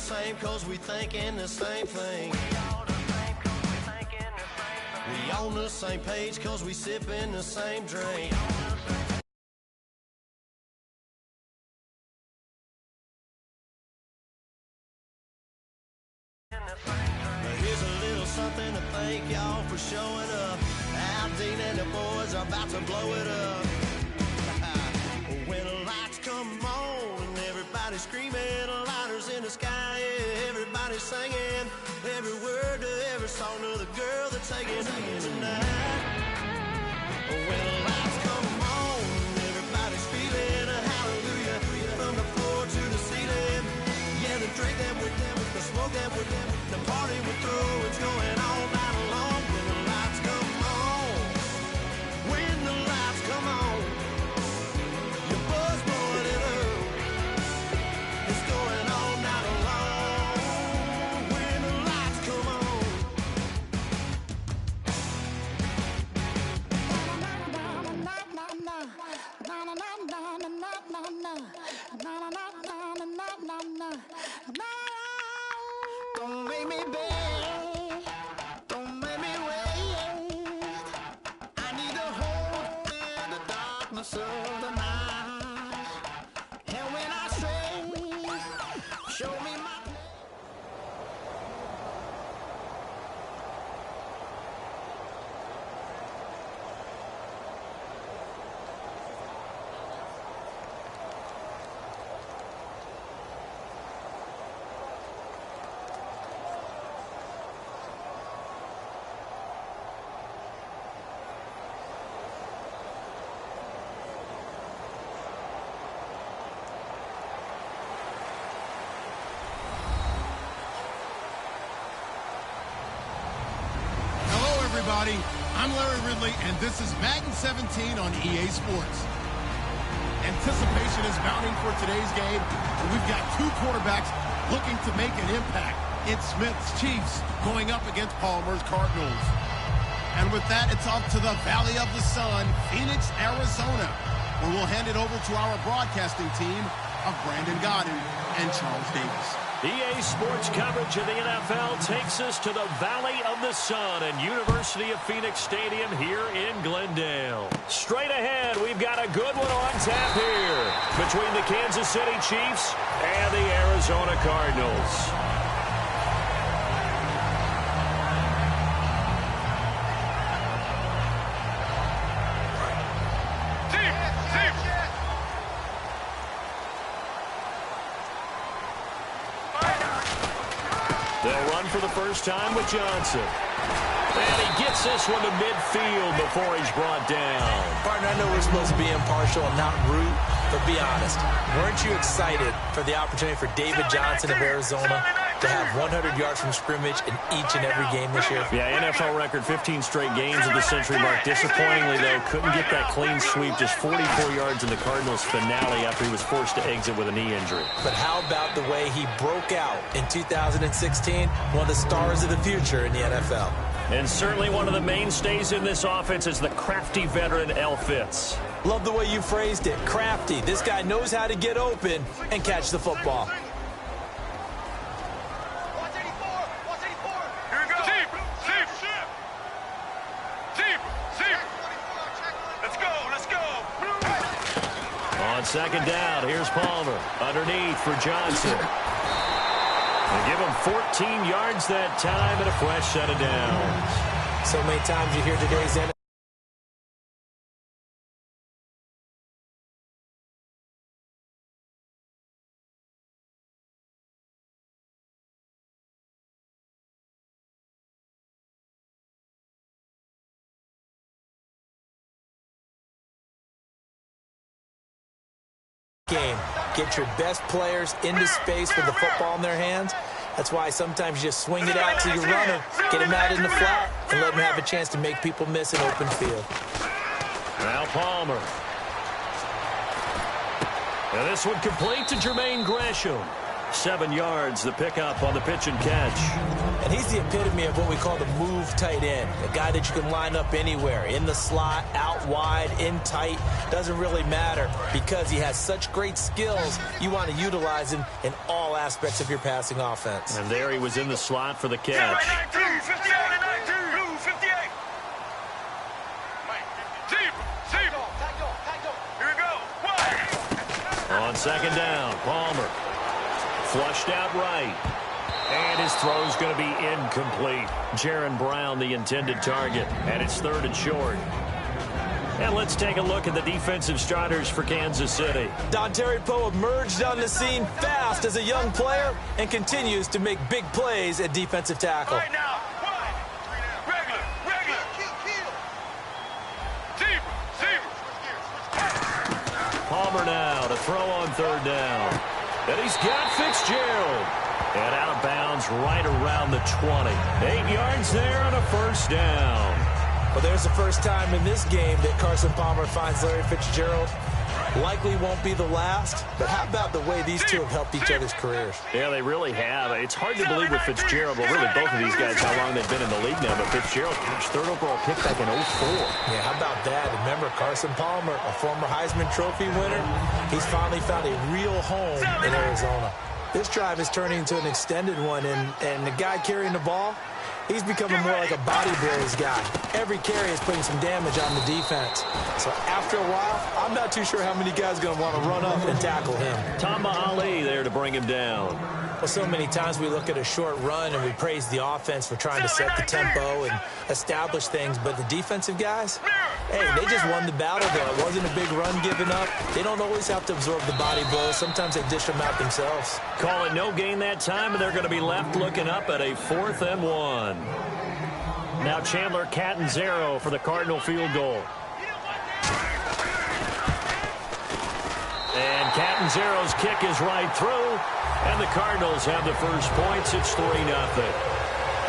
same cause we thinking the same thing. We on the same page cause we sipping the same drink. Here's a little something to thank y'all for showing up. Al Dean and the boys are about to blow it up. When the lights come on and everybody's screaming, lighters in the sky, yeah, everybody's singing every word to every song of the girl that's taking tonight. When the lights come on, everybody's feeling a hallelujah from the floor to the ceiling. Yeah, the drink that we're down with, the smoke that we're down with, the party we're through, it's going all night long. When the lights come on, when the lights come on, your buzz blowing it up, it's going all night long. When the lights come on. Don't make me beg, don't make me wait. I need to hold in the darkness of the night. And when I stray, show me my place. Everybody, I'm Larry Ridley, and this is Madden 17 on EA Sports. Anticipation is mounting for today's game, and we've got two quarterbacks looking to make an impact. It's Smith's Chiefs going up against Palmer's Cardinals. And with that, it's off to the Valley of the Sun, Phoenix, Arizona, where we'll hand it over to our broadcasting team of Brandon Godden and Charles Davis. EA Sports coverage of the NFL takes us to the Valley of the Sun and University of Phoenix Stadium here in Glendale. Straight ahead, we've got a good one on tap here between the Kansas City Chiefs and the Arizona Cardinals. They'll run for the first time with Johnson. And he gets this one to midfield before he's brought down. Partner, I know we're supposed to be impartial and not root, but be honest. Weren't you excited for the opportunity for David Johnson of Arizona to have 100 yards from scrimmage in each and every game this year? Yeah, NFL record 15 straight games at the century mark. Disappointingly, though, couldn't get that clean sweep. Just 44 yards in the Cardinals' finale after he was forced to exit with a knee injury. But how about the way he broke out in 2016? One of the stars of the future in the NFL. And certainly one of the mainstays in this offense is the crafty veteran L. Fitz. Love the way you phrased it. Crafty. This guy knows how to get open and catch the football. On second down, here's Palmer. Underneath for Johnson. They give him 14 yards that time and a fresh set of downs. So many times you hear today's NFL. Game. Get your best players into space with the football in their hands. That's why sometimes you just swing it out to your runner, get him out in the flat, and let him have a chance to make people miss an open field. Now Palmer. And this one complete to Jermaine Gresham. 7 yards, the pickup on the pitch and catch. And he's the epitome of what we call the move tight end, a guy that you can line up anywhere, in the slot, out wide, in tight, doesn't really matter because he has such great skills. You want to utilize him in all aspects of your passing offense. And there he was in the slot for the catch. On second down, Palmer. Flushed out right. And his throw's going to be incomplete. Jaron Brown, the intended target. And it's 3rd and short. And let's take a look at the defensive starters for Kansas City. Dontari Poe emerged on the scene fast as a young player and continues to make big plays at defensive tackle. Right now, regular. Palmer now to throw on 3rd down. And he's got Fitzgerald. And out of bounds right around the 20. 8 yards there on a 1st down. Well, there's the first time in this game that Carson Palmer finds Larry Fitzgerald. Likely won't be the last, but how about the way these two have helped each other's careers? Yeah, they really have. It's hard to believe with Fitzgerald, well, really both of these guys, how long they've been in the league now. But Fitzgerald, gosh, 3rd overall pick back in 04. Yeah, how about that? Remember, Carson Palmer, a former Heisman Trophy winner, he's finally found a real home in Arizona. This drive is turning into an extended one, and the guy carrying the ball, he's becoming more like a body blows guy. Every carry is putting some damage on the defense. So after a while, I'm not too sure how many guys are going to want to run up and tackle him. Tamba Ali there to bring him down. Well, so many times we look at a short run and we praise the offense for trying to set the tempo and establish things, but the defensive guys, hey, they just won the battle there. It wasn't a big run given up. They don't always have to absorb the body blows. Sometimes they dish them out themselves. Call it no gain that time, and they're going to be left looking up at a 4th and 1. Now Chandler Catanzaro for the Cardinal field goal. And Catanzaro's kick is right through. And the Cardinals have the first points. It's 3-0.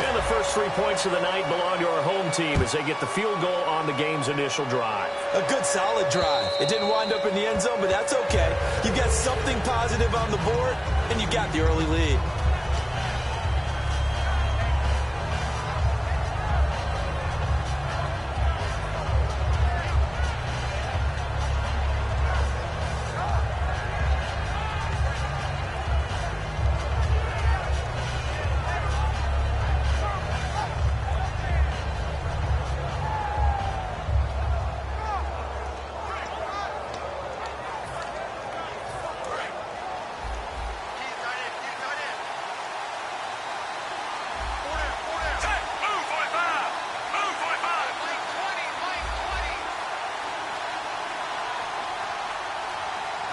And the first 3 points of the night belong to our home team as they get the field goal on the game's initial drive. A good, solid drive. It didn't wind up in the end zone, but that's okay. You got something positive on the board, and you got the early lead.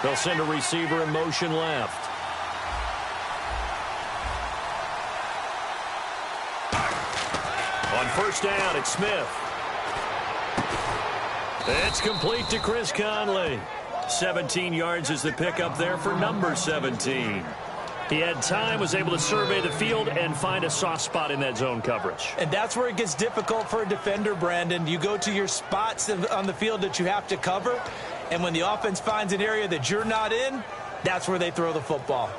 They'll send a receiver in motion left. On 1st down, it's Smith. It's complete to Chris Conley. 17 yards is the pickup there for number 17. He had time, was able to survey the field and find a soft spot in that zone coverage. And that's where it gets difficult for a defender, Brandon. You go to your spots on the field that you have to cover, and when the offense finds an area that you're not in, that's where they throw the football.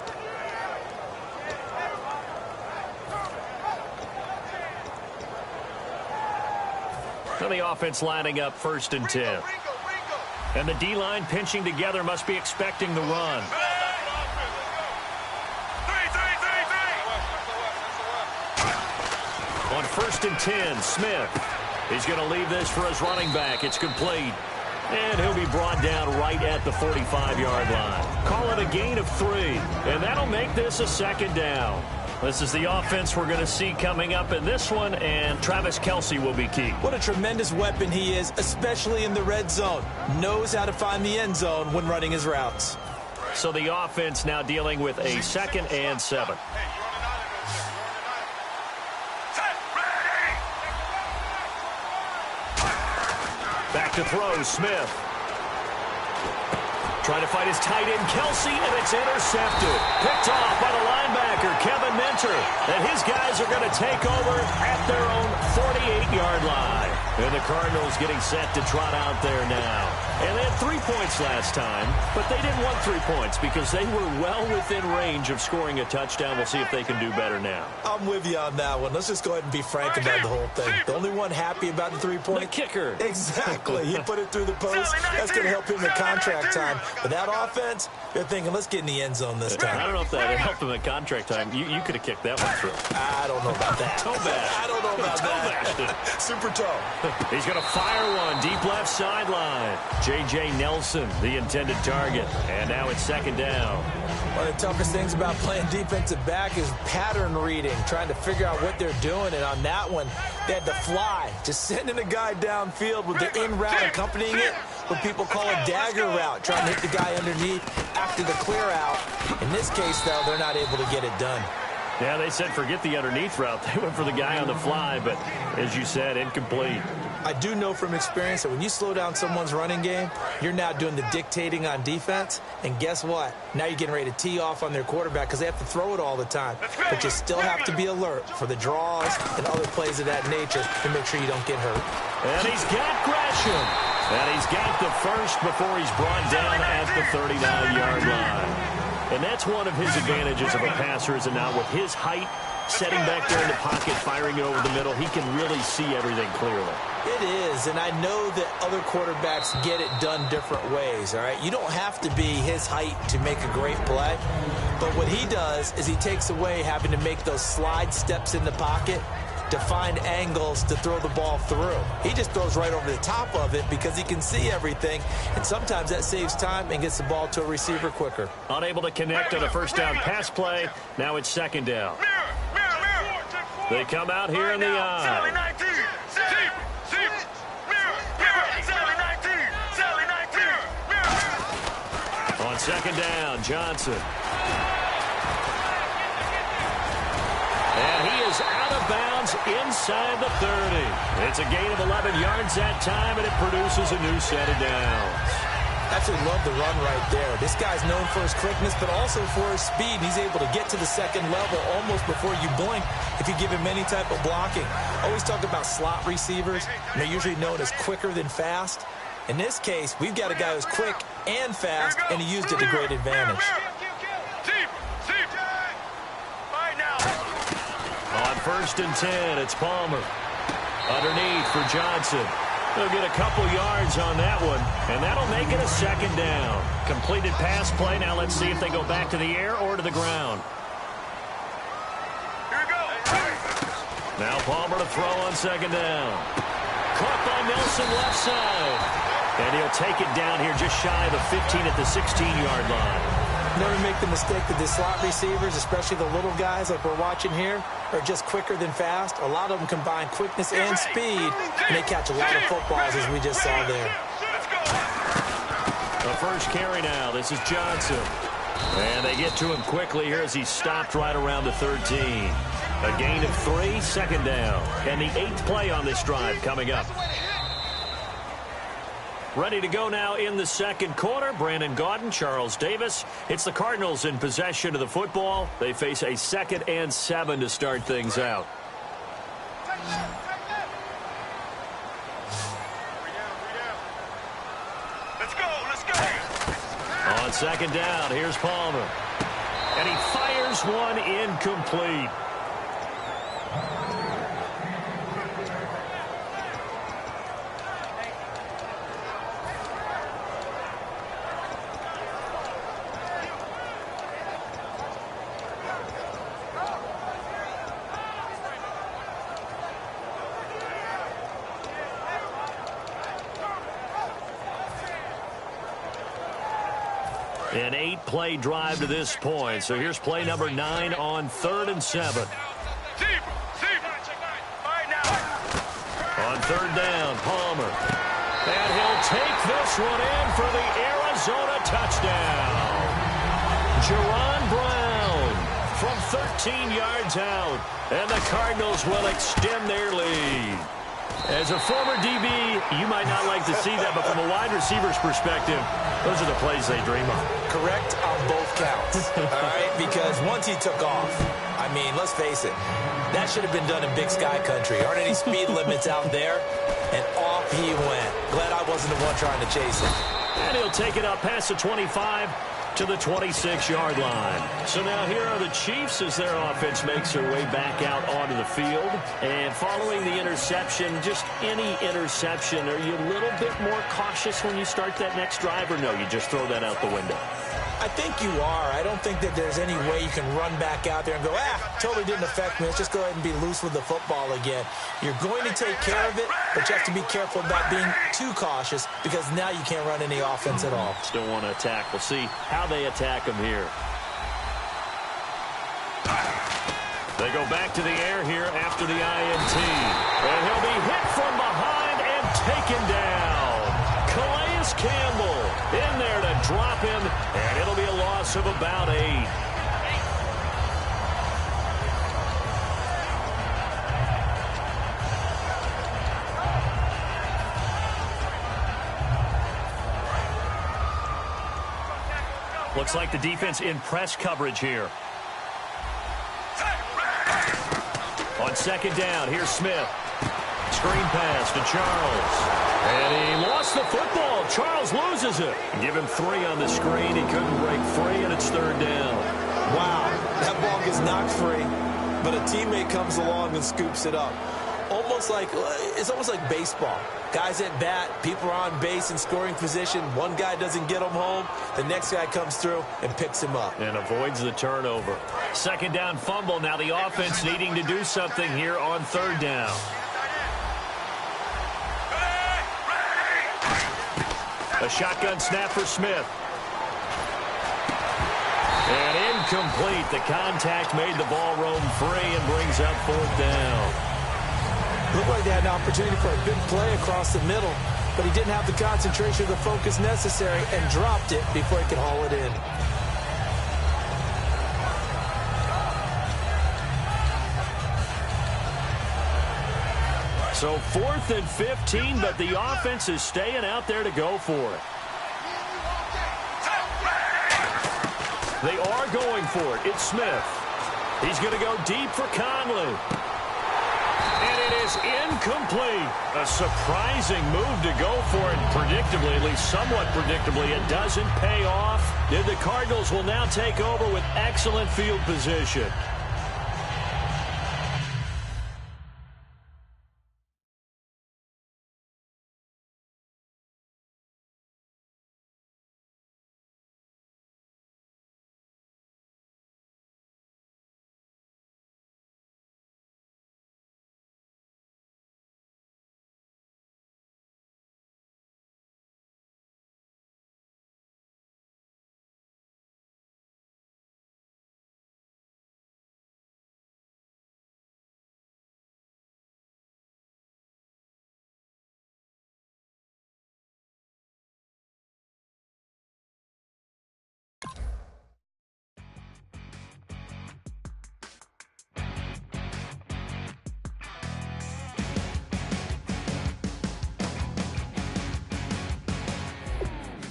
And the offense lining up 1st and 10. And the D-line pinching together, must be expecting the run. On 1st and 10, Smith. He's going to leave this for his running back. It's complete. And he'll be brought down right at the 45-yard line. Call it a gain of 3. And that'll make this a 2nd down. This is the offense we're going to see coming up in this one, and Travis Kelce will be key. What a tremendous weapon he is, especially in the red zone. Knows how to find the end zone when running his routes. So the offense now dealing with a 2nd and 7. Back to throw, Smith. Trying to fight his tight end, Kelce, and it's intercepted. Picked off by the linebacker, Kevin Minter. And his guys are going to take over at their own 48-yard line. And the Cardinals getting set to trot out there now. And they had 3 points last time, but they didn't want 3 points because they were well within range of scoring a touchdown. We'll see if they can do better now. I'm with you on that one. Let's just go ahead and be frank about the whole thing. The only one happy about the 3-point? The kicker. Exactly. He put it through the post. That's going to help him in contract time. But that offense, they're thinking, let's get in the end zone this time. I don't know if that helped him at contract time. You could have kicked that one through. I don't know about that. Toe bash. I don't know about that. Super toe. He's going to fire one deep left sideline. J.J. Nelson, the intended target. And now it's second down. One of the toughest things about playing defensive back is pattern reading, trying to figure out what they're doing. And on that one, they had to fly, just sending a guy downfield with the in route accompanying it, what people call a dagger route, trying to hit the guy underneath after the clear out. In this case, though, they're not able to get it done. Yeah, they said forget the underneath route. They went for the guy on the fly, but as you said, incomplete. I do know from experience that when you slow down someone's running game, you're now doing the dictating on defense. And guess what? Now you're getting ready to tee off on their quarterback because they have to throw it all the time. But you still have to be alert for the draws and other plays of that nature to make sure you don't get hurt. And he's got Gresham. And he's got the first before he's brought down at the 39-yard line. And that's one of his advantages of a passer, is now with his height, setting back there in the pocket, firing it over the middle, he can really see everything clearly. It is, and I know that other quarterbacks get it done different ways, all right? You don't have to be his height to make a great play, but what he does is he takes away having to make those slide steps in the pocket to find angles to throw the ball through. He just throws right over the top of it because he can see everything, and sometimes that saves time and gets the ball to a receiver quicker. Unable to connect on a first down pass play. Now it's second down. They come out here in the eye. On second down, Johnson. And he is out of bounds inside the 30. It's a gain of 11 yards that time, and it produces a new set of downs. Absolutely love the run right there. This guy's known for his quickness, but also for his speed. He's able to get to the second level almost before you blink if you give him any type of blocking. Always talk about slot receivers, and they're usually known as quicker than fast. In this case, we've got a guy who's quick and fast, and he used it to great advantage. On first and 10, it's Palmer. Underneath for Johnson. They'll get a couple yards on that one, and that'll make it a second down. Completed pass play. Now let's see if they go back to the air or to the ground. Here we go. Now Palmer to throw on second down. Caught by Nelson left side. And he'll take it down here just shy of the 15 at the 16-yard line. Never make the mistake that the slot receivers, especially the little guys like we're watching here, are just quicker than fast. A lot of them combine quickness and speed, and they catch a lot of footballs, as we just saw there. The first carry now. This is Johnson. And they get to him quickly here as he's stopped right around the 13. A gain of 3, second down. And the 8th play on this drive coming up. Ready to go now in the second quarter. Brandon Gaudin, Charles Davis. It's the Cardinals in possession of the football. They face a 2nd and 7 to start things out. Let's go. On second down, here's Palmer. And he fires one incomplete. An 8-play drive to this point. So here's play number 9 on 3rd and 7. On 3rd down, Palmer. And he'll take this one in for the Arizona touchdown. Jerron Brown from 13 yards out. And the Cardinals will extend their lead. As a former DB, you might not like to see that, but from a wide receiver's perspective, those are the plays they dream of. Correct on both counts, all right? Because once he took off, I mean, let's face it, that should have been done in Big Sky country. Aren't any speed limits out there? And off he went. Glad I wasn't the one trying to chase him. And he'll take it up past the 25 to the 26-yard line. So now here are the Chiefs as their offense makes their way back out onto the field. And following the interception, just any interception, are you a little bit more cautious when you start that next drive, or no, you just throw that out the window? I think you are. I don't think that there's any way you can run back out there and go, totally didn't affect me. Let's just go ahead and be loose with the football again. You're going to take care of it, but you have to be careful about being too cautious because now you can't run any offense at all. Still want to attack. We'll see how they attack him here. They go back to the air here after the INT. And he'll be hit from behind and taken down. Calais Campbell in there to drop him, and it'll be a loss of about 8. Looks like the defense in press coverage here. On second down, here's Smith. Screen pass to Charles. And he lost the football. Charles loses it. Give him 3 on the screen. He couldn't break free, and it's 3rd down. Wow, that ball gets knocked free, but a teammate comes along and scoops it up. It's almost like baseball. Guys at bat, people are on base in scoring position. One guy doesn't get him home. The next guy comes through and picks him up. And avoids the turnover. Second down fumble. Now the offense needing to do something here on 3rd down. A shotgun snap for Smith. And incomplete. The contact made the ball roam free and brings up 4th down. Looked like they had an opportunity for a big play across the middle, but he didn't have the concentration or the focus necessary and dropped it before he could haul it in. So 4th and 15, but the offense is staying out there to go for it. They are going for it. It's Smith. He's going to go deep for Conley. And it is incomplete. A surprising move to go for it. Predictably, at least somewhat predictably, it doesn't pay off. The Cardinals will now take over with excellent field position.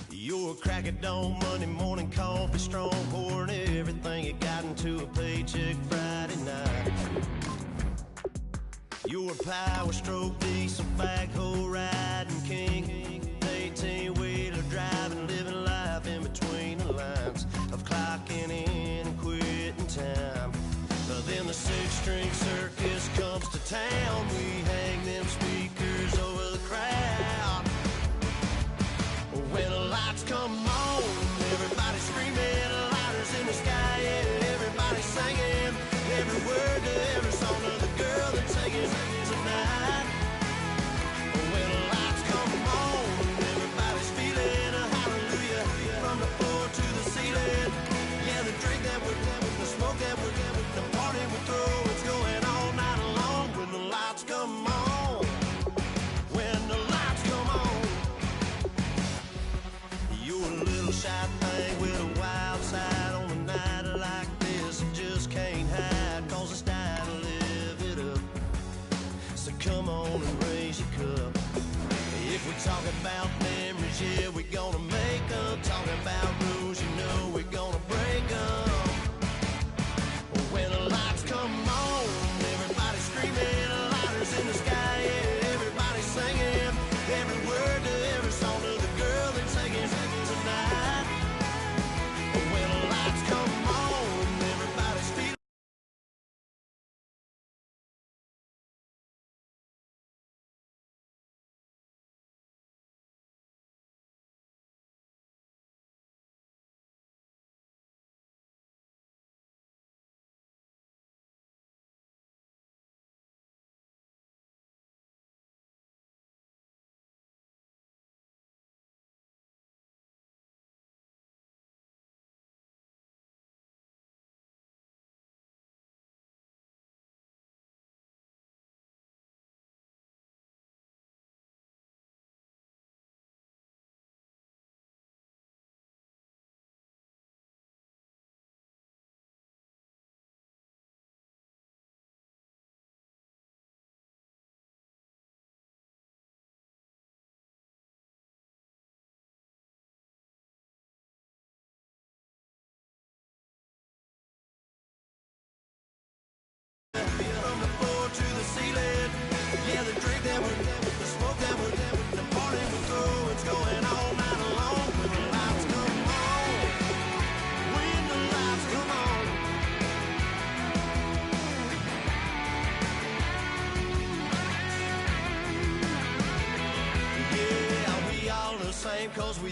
Your crack at dawn, Monday morning coffee, strong pouring everything you got into a paycheck Friday night. Your power stroke, diesel backhoe riding king, 18-wheeler driving, living life in between the lines of clocking in and quitting time. Then the 6-string circus comes to town. We hang them speakers over the crowd. When the lights come on, everybody screaming, lighters in the sky, yeah, everybody singing, every word to every song of the girl that's singing tonight. When the lights come on, everybody's feeling a hallelujah, from the floor to the ceiling. Yeah, the drink that we're the smoke that we're the party we throw, it's going on.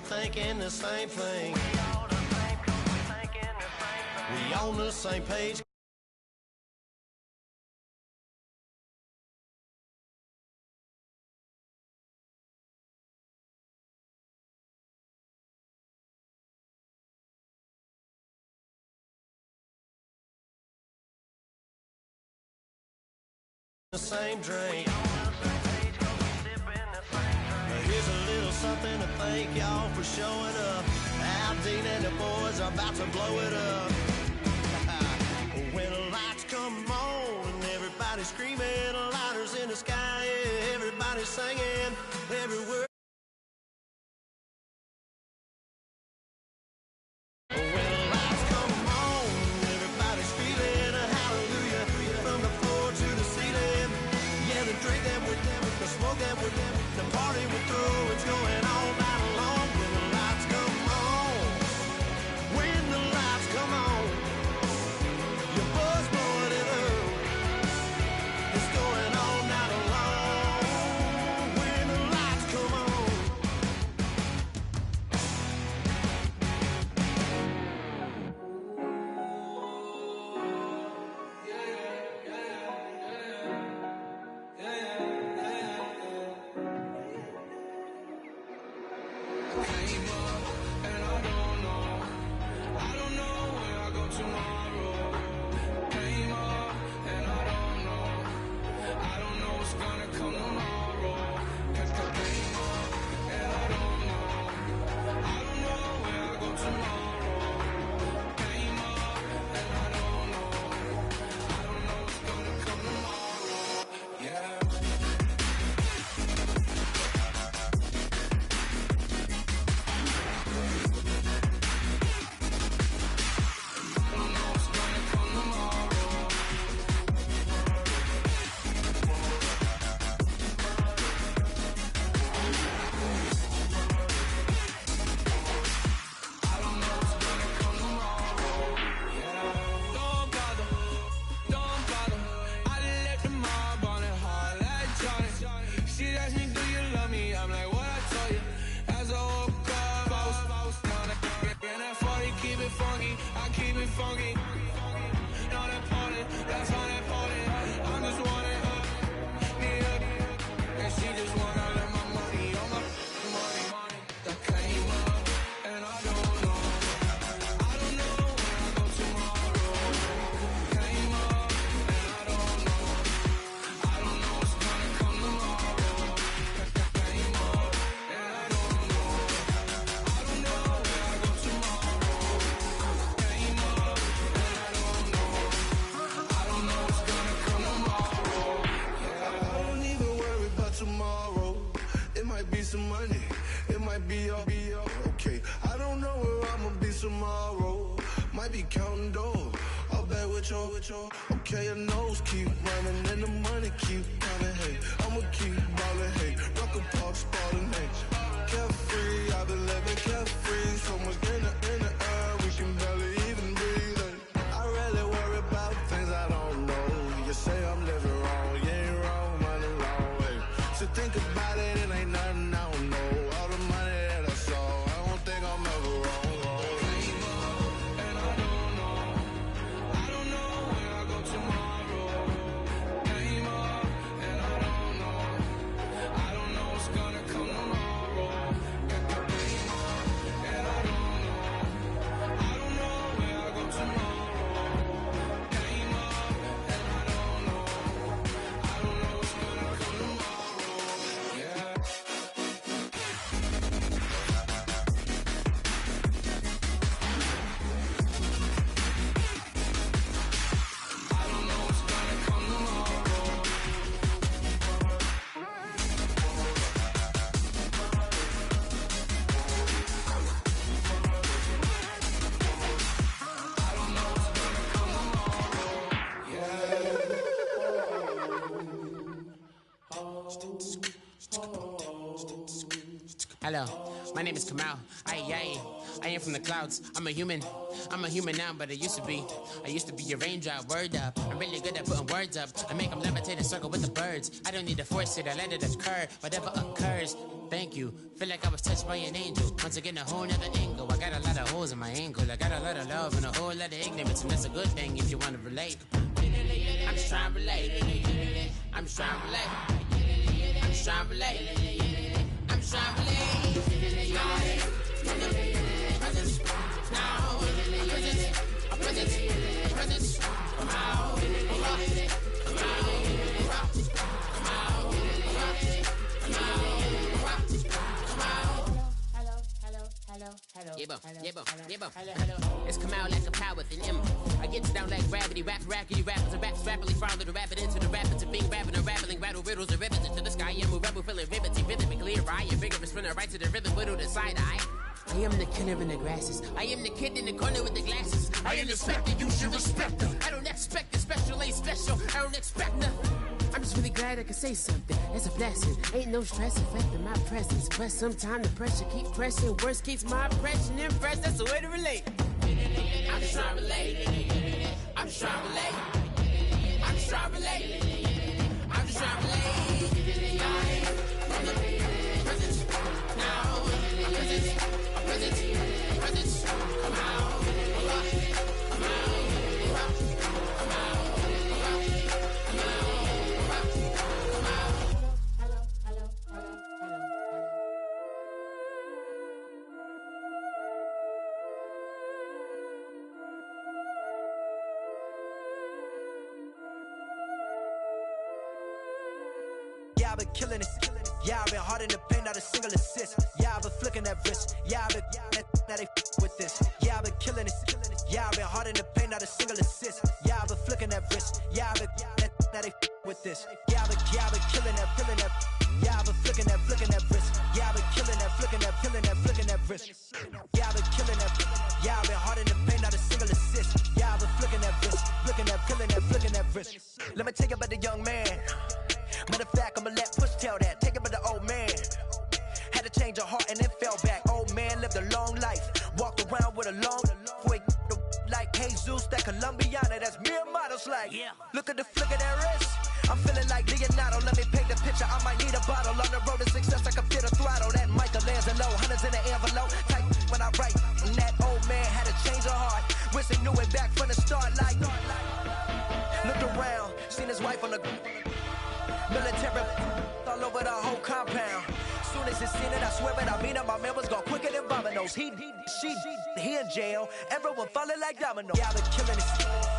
thinking the same thing. We on the same page. The same drink. Here's a little something to thank y'all for showing up. Aldine and the boys are about to blow it up. When the lights come on and everybody's screaming, lighters in the sky, yeah, everybody's singing every word. When the lights come on, everybody's feeling a hallelujah from the floor to the ceiling. Yeah, the drink that we're down, the smoke that we're down, the party we're through, it's going all night long. When the lights come on, when the lights come on, your buzz blowing it up. It's going all night long. When the lights come on. Tomorrow, it might be some money, it might be all okay. I don't know where I'ma be tomorrow. Might be counting dough. I'll bet with your. Okay, your nose keep running and the money keep coming. Hey, I'ma keep ballin'. Hey, rock a park, spallin'. Hey, carefree, I've been living carefree. So much in the air, we can barely even breathe. Hey, I rarely worry about things I don't know. You say I'm living wrong, you ain't wrong, money long way. So think about it, it ain't nothing I don't know. All the money that I saw, I don't think I'm ever wrong. And I don't know where I go tomorrow. Came up, and I don't know what's gonna come tomorrow. Came up, and I don't know where I go tomorrow. Came up, and I don't know what's gonna come tomorrow. Yeah. Hello, my name is Kamal. I am from the clouds. I'm a human. I'm a human now, but I used to be. I used to be a raindrop, word up. I'm really good at putting words up. I make them levitate and circle with the birds. I don't need to force it, I let it occur. Whatever occurs, thank you. Feel like I was touched by an angel. Once again, a whole nother angle. I got a lot of holes in my angle. I got a lot of love and a whole lot of ignorance, and that's a good thing if you want to relate. I'm just trying to relate. I'm just trying to relate. I'm just trying to relate. I'm just trying to relate. Presence, now, presence, come out, come out, come It's come out like a power within him. I get down like gravity, rackety rappers and raps rapidly follow the rapid into the rapid to being rapping and rattling, rattle riddles and rivets into the sky. I'm a rebel feeling vividly clear. I am vigorous, spinning right to the rhythm, widow the side eye. I am the killer in the grasses. I am the kid in the corner with the glasses. I am the specter, you should respect them. I don't expect the special, ain't special. I don't expect nothing. I'm just really glad I can say something. It's a blessing. Ain't no stress affecting my presence. But sometimes the pressure keep pressing. Worst keeps my impression impressed. That's the way to relate. I'm just trying to relate. I'm just trying to relate. I'm just trying to relate. I'm just trying to relate. From the presence, now, presence, come out, come out, come out, come out. Yeah, I've been killing it. Yeah, I've been hard in the paint, not a single assist. Yeah, I've been flicking that wrist. Yeah, I've been now they with this. Yeah, I've been killing it. Yeah, I've been hard in the paint, not a single assist. Yeah, I've been flicking that wrist. Yeah, I've been now they with this. Yeah, I've been killing that. Yeah, I've been flicking that wrist. Yeah, I've been killing that, flicking that wrist. Yeah, I've been killing that. Yeah, I've been hard in the paint, not a single assist. Yeah, I've been flicking that wrist, flicking that wrist. Let me tell you about the young man. Matter of fact, I'ma let Push tell that. Take it about the old man. Had to change her heart and then fell back. Old man lived a long life. Walked around with a long way like Jesus, that Colombiana. That's mere models like. Look at the flick of that wrist. I'm feeling like Leonardo. Let me paint the picture. I might need a bottle. On the road to success, I can feel the throttle. That Michelangelo, hundreds in the envelope. Type when I write. And that old man had to change her heart. Wish he knew it back from the start. Like, looked around, seen his wife on the military all over the whole compound. Soon as he seen it, I swear it, I mean it. My man was gone quicker than dominoes. He in jail. Everyone falling like dominoes. Yeah, I've been killing it.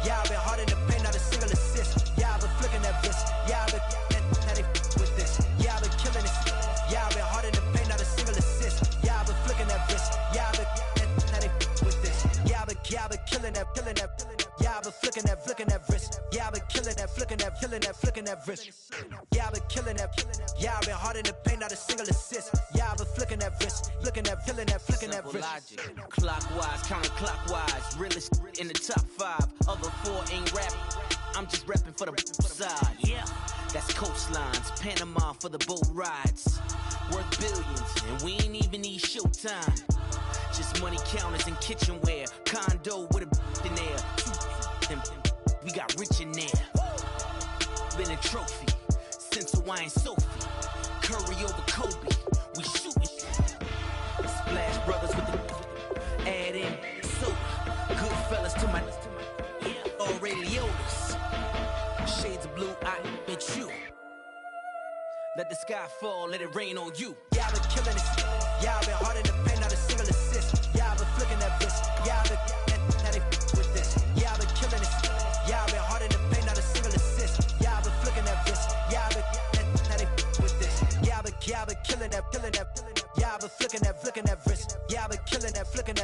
Yeah, I've been hard in the paint, not a single assist. Yeah, I've been flicking that wrist. Yeah, I've been now they with this. Yeah, I've been killing it. Yeah, I've been hard in the paint, not a single assist. Yeah, I've been flicking that wrist. Yeah, I've been now they with this. Yeah, I've been killing that. Yeah, I've been flicking that wrist. Yeah, I've been killing that, flicking that wrist. Yeah, I've been killing that. Yeah, I've been hard in the paint, not a single assist. Yeah, I've been flicking that wrist, flicking that wrist. Logic, clockwise, counterclockwise. Realest in the top 5. Other 4 ain't rapping. I'm just repping for the side. Yeah, that's coastlines, Panama for the boat rides. Worth billions, and we ain't even need showtime. Just money counters and kitchenware. Condo with a in there. We got rich in there. Been a trophy since Hawaiian Sophie. Curry over Kobe. We shooting. Splash Brothers with the add in soda. Good fellas to my already Leotas. Shades of blue, I bet you. Let the sky fall, let it rain on you. Yeah, I've been killing it. Yeah, I've been hard in the paint, not a single assist. Yeah, I've been flicking that wrist. Yeah, I've been now they with this. Yeah, I've been killing it. Yeah, I've been hard in the paint, not a single assist. Yeah, I've been flicking that wrist. Yeah, I've been now they with this. Yeah, I've been killing that. Yeah, I've been flicking that wrist. Yeah, I've been killing that, flicking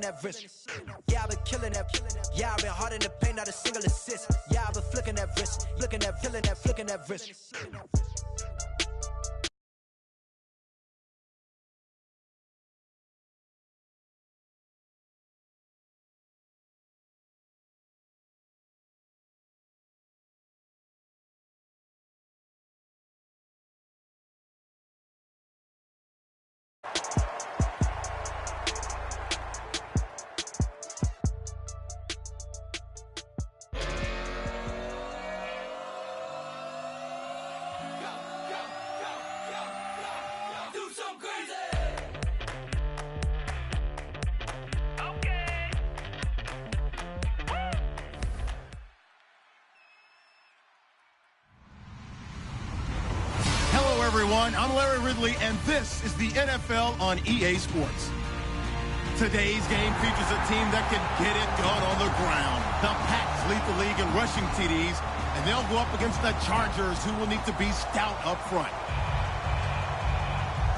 that wrist. Yeah, I've been killing that. Yeah, I've been hard in the paint, not a single assist. Yeah, I've been flicking that wrist, flicking that wrist. everyone. I'm Larry Ridley, and this is the NFL on EA Sports. Today's game features a team that can get it done on the ground. The Pats lead the league in rushing TDs, and they'll go up against the Chargers, who will need to be stout up front.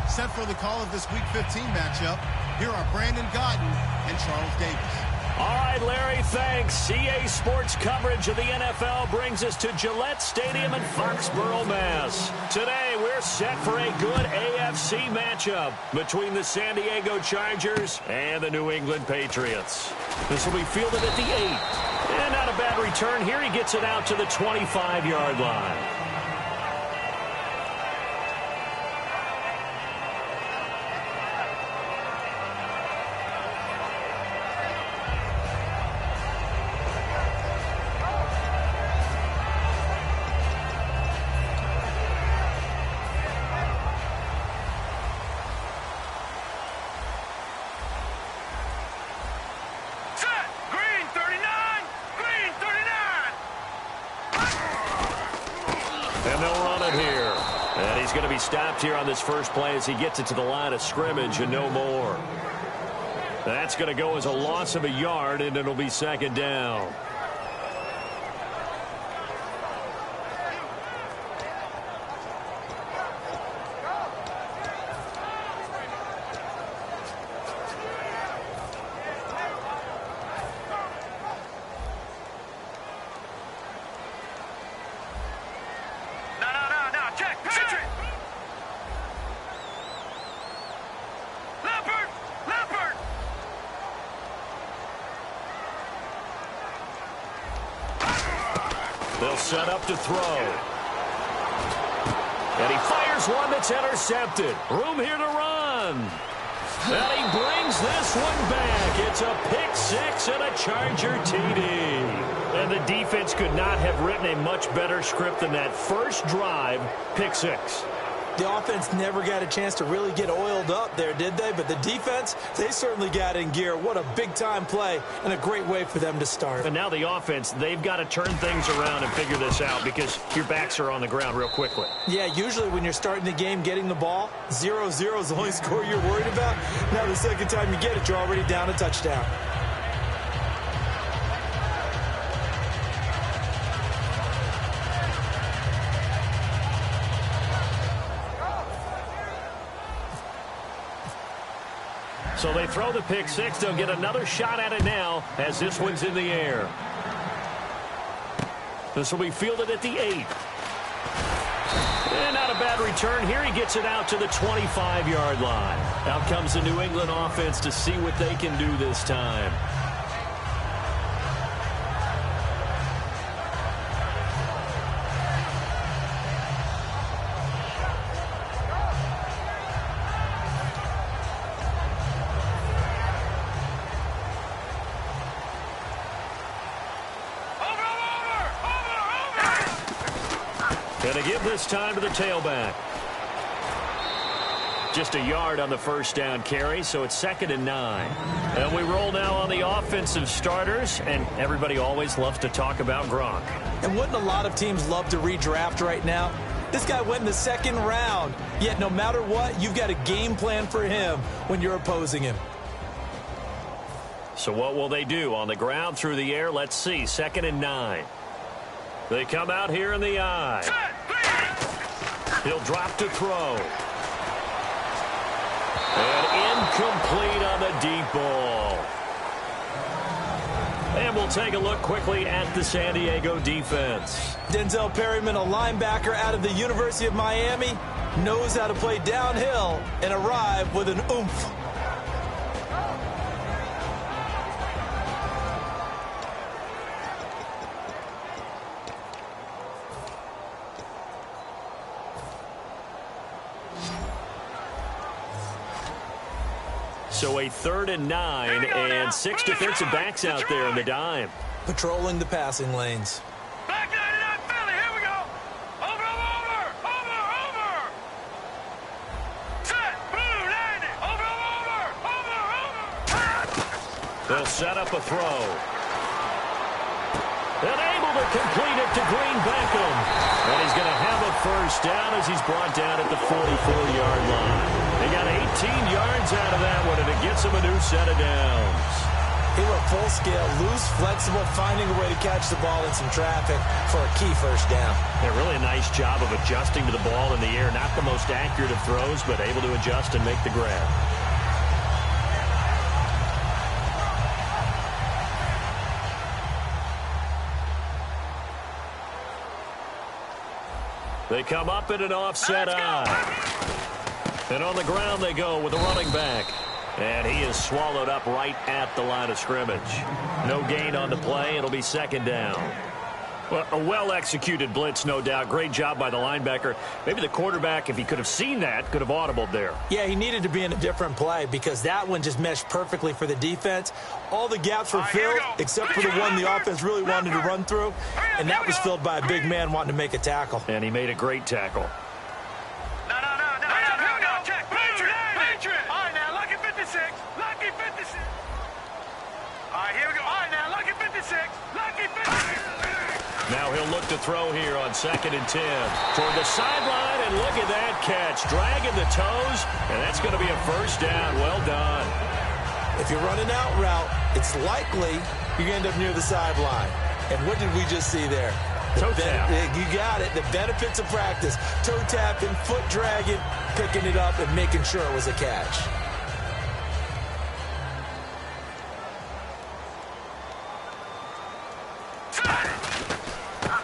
Set for the call of this Week 15 matchup, here are Brandon Godden and Charles Davis. All right, Larry, thanks. EA Sports coverage of the NFL brings us to Gillette Stadium in Foxborough, Mass. Today, we're set for a good AFC matchup between the San Diego Chargers and the New England Patriots. This will be fielded at the 8. And not a bad return here. He gets it out to the 25-yard line. Stopped here on this first play as he gets it to the line of scrimmage and no more. That's going to go as a loss of a yard, and it'll be second down. They'll set up to throw. And he fires one that's intercepted. Room here to run. And he brings this one back. It's a pick six and a Charger TD. And the defense could not have written a much better script than that first drive, pick six. The offense never got a chance to really get oiled up there, did they? But the defense, they certainly got in gear. What a big-time play and a great way for them to start. And now the offense, they've got to turn things around and figure this out because your backs are on the ground real quickly. Yeah, usually when you're starting the game getting the ball, 0-0 is the only score you're worried about. Now the second time you get it, you're already down a touchdown. So they throw the pick six. They'll get another shot at it now as this one's in the air. This will be fielded at the 8. And not a bad return here. He gets it out to the 25-yard line. Out comes the New England offense to see what they can do this time. Going to give this time to the tailback. Just a yard on the first down carry, so it's 2nd and 9. And we roll now on the offensive starters, and everybody always loves to talk about Gronk. And wouldn't a lot of teams love to redraft right now? This guy went in the 2nd round, yet no matter what, you've got a game plan for him when you're opposing him. So what will they do? On the ground, through the air, let's see. 2nd and 9. They come out here in the eye. He'll drop to throw. And incomplete on the deep ball. And we'll take a look quickly at the San Diego defense. Denzel Perryman, a linebacker out of the University of Miami, knows how to play downhill and arrive with an oomph. So a 3rd and 9 and 6 defensive backs out there in the dime. Patrolling the passing lanes. Back 99 Philly, here we go. Over. Set, blue, 90. Over. They'll set up a throw. And able to complete it to Green Beckham. And he's going to have a first down as he's brought down at the 44-yard line. They got 18 yards out of that one, and it gets him a new set of downs. He went full scale, loose, flexible, finding a way to catch the ball in some traffic for a key first down. Yeah, really a nice job of adjusting to the ball in the air. Not the most accurate of throws, but able to adjust and make the grab. They come up in an offset eye. And on the ground they go with a running back. And he is swallowed up right at the line of scrimmage. No gain on the play. It'll be second down. Well, a well-executed blitz, no doubt. Great job by the linebacker. Maybe the quarterback, if he could have seen that, could have audibled there. Yeah, he needed to be in a different play because that one just meshed perfectly for the defense. All the gaps were filled except for the one the offense really wanted to run through, and that was filled by a big man wanting to make a tackle. And he made a great tackle. Now he'll look to throw here on 2nd and 10. Toward the sideline, and look at that catch. Dragging the toes, and that's going to be a first down. Well done. If you're running out route, it's likely you end up near the sideline. And what did we just see there? Toe tap. You got it. The benefits of practice. Toe tapping, foot dragging, picking it up, and making sure it was a catch.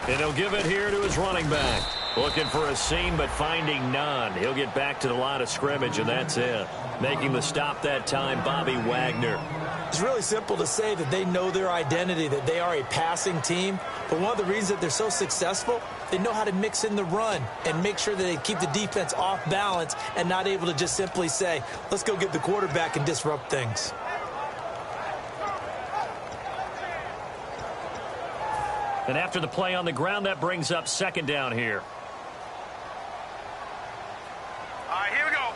And he'll give it here to his running back. Looking for a seam, but finding none. He'll get back to the line of scrimmage, and that's it. Making the stop that time, Bobby Wagner. It's really simple to say that they know their identity, that they are a passing team. But one of the reasons that they're so successful, they know how to mix in the run and make sure that they keep the defense off balance and not able to just simply say, let's go get the quarterback and disrupt things. And after the play on the ground, that brings up second down here. All right, here we go.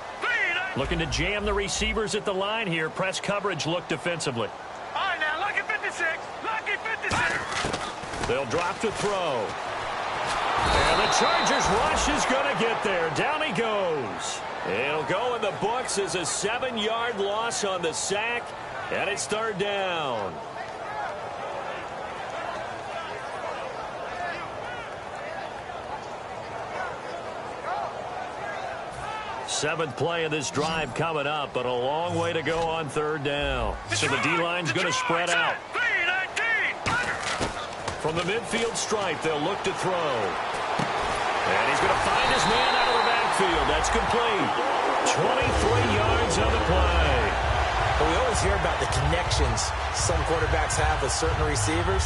Looking to jam the receivers at the line here. Press coverage look defensively. All right, now, lucky 56. Lucky 56. They'll drop to throw. And the Chargers rush is going to get there. Down he goes. It'll go in the books as a 7-yard loss on the sack. And it's third down. Seventh play of this drive coming up, but a long way to go on third down. So the D-line's going to spread out. From the midfield stripe, they'll look to throw. And he's going to find his man out of the backfield. That's complete. 23 yards on the play. But we always hear about the connections some quarterbacks have with certain receivers.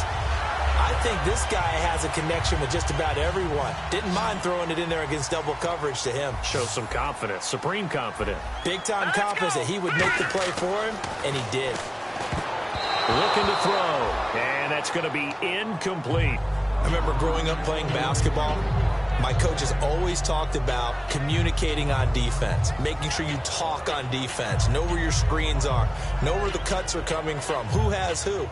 I think this guy has a connection with just about everyone. Didn't mind throwing it in there against double coverage to him. Shows some confidence, supreme confidence. Big-time confidence that he would make the play for him, and he did. Looking to throw, and that's going to be incomplete. I remember growing up playing basketball. My coaches always talked about communicating on defense, making sure you talk on defense, know where your screens are, know where the cuts are coming from, who has who.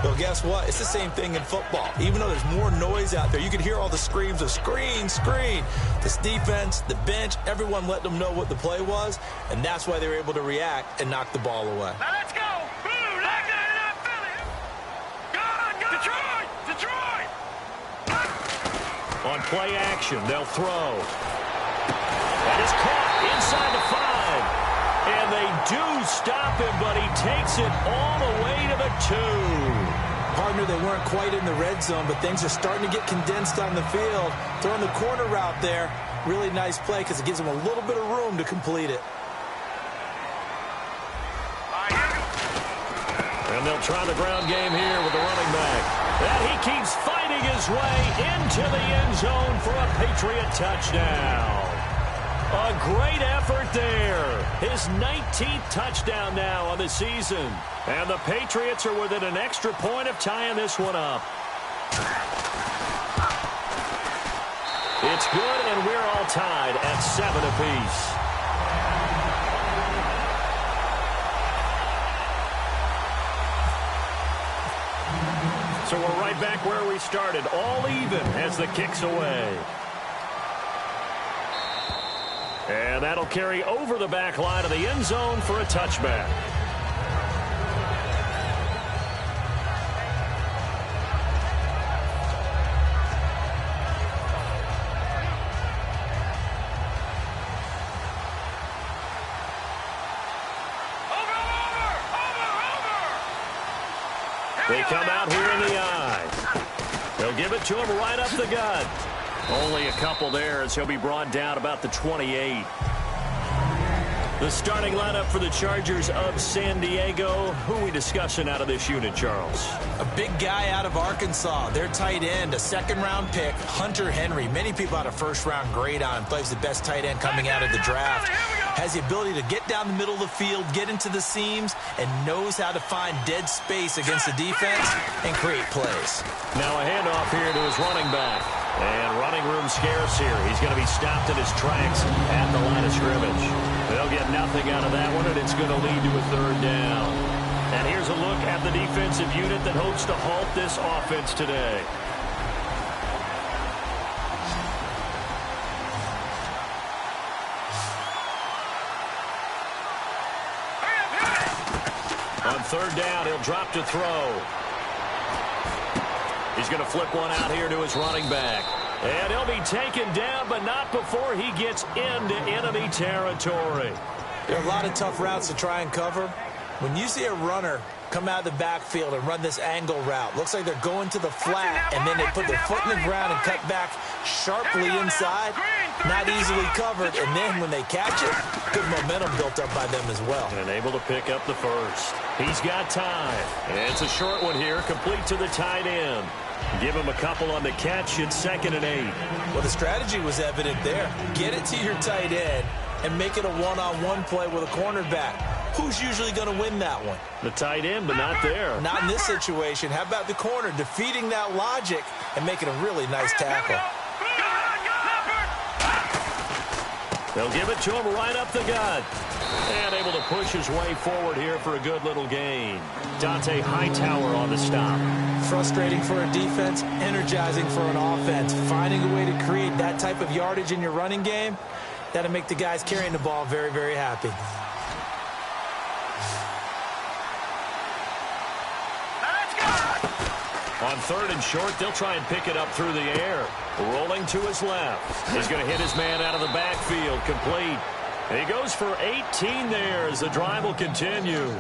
Well, guess what? It's the same thing in football. Even though there's more noise out there, you can hear all the screams of screen, screen. This defense, the bench, everyone let them know what the play was, and that's why they were able to react and knock the ball away. Now let's go. Blue, like that, Philly. Go, Detroit, Detroit. On play action, they'll throw. That is caught inside the 5. And they do stop him, but he takes it all the way to the 2. Partner, they weren't quite in the red zone, but things are starting to get condensed on the field. Throwing the corner route there, really nice play because it gives them a little bit of room to complete it. And they'll try the ground game here with the running back. And he keeps fighting his way into the end zone for a Patriot touchdown. A great effort there. His 19th touchdown now on the season. And the Patriots are within an extra point of tying this one up. It's good, and we're all tied at 7 apiece. So we're right back where we started, all even as the kick's away. And that'll carry over the back line of the end zone for a touchback. They come out here in the eye. They'll give it to him right up the gut. Only a couple there as he'll be brought down about the 28. The starting lineup for the Chargers of San Diego. Who are we discussing out of this unit, Charles? A big guy out of Arkansas. Their tight end, a second-round pick, Hunter Henry. Many people had a first-round grade on him. Plays the best tight end coming out of the draft. Has the ability to get down the middle of the field, get into the seams, and knows how to find dead space against the defense and create plays. Now a handoff here to his running back. And running room scarce here. He's going to be stopped in his tracks at the line of scrimmage. They'll get nothing out of that one, and it's going to lead to a third down. And here's a look at the defensive unit that hopes to halt this offense today. On third down, he'll drop to throw. He's going to flip one out here to his running back. And he'll be taken down, but not before he gets into enemy territory. There are a lot of tough routes to try and cover. When you see a runner come out of the backfield and run this angle route, looks like they're going to the flat, and then they put their foot in the ground and cut back sharply inside. Not easily covered, and then when they catch it, good momentum built up by them as well. And able to pick up the first. He's got time. And it's a short one here, complete to the tight end. Give him a couple on the catch. It's 2nd and 8. Well, the strategy was evident there. Get it to your tight end and make it a one-on-one play with a cornerback. Who's usually going to win that one? The tight end, but not there. Not in this situation. How about the corner defeating that logic and making a really nice tackle? They'll give it to him right up the gut. And able to push his way forward here for a good little gain. Dante Hightower on the stop. Frustrating for a defense, energizing for an offense. Finding a way to create that type of yardage in your running game, that'll make the guys carrying the ball very, very happy. On third and short, they'll try and pick it up through the air. Rolling to his left. He's going to hit his man out of the backfield. Complete. And he goes for 18 there as the drive will continue.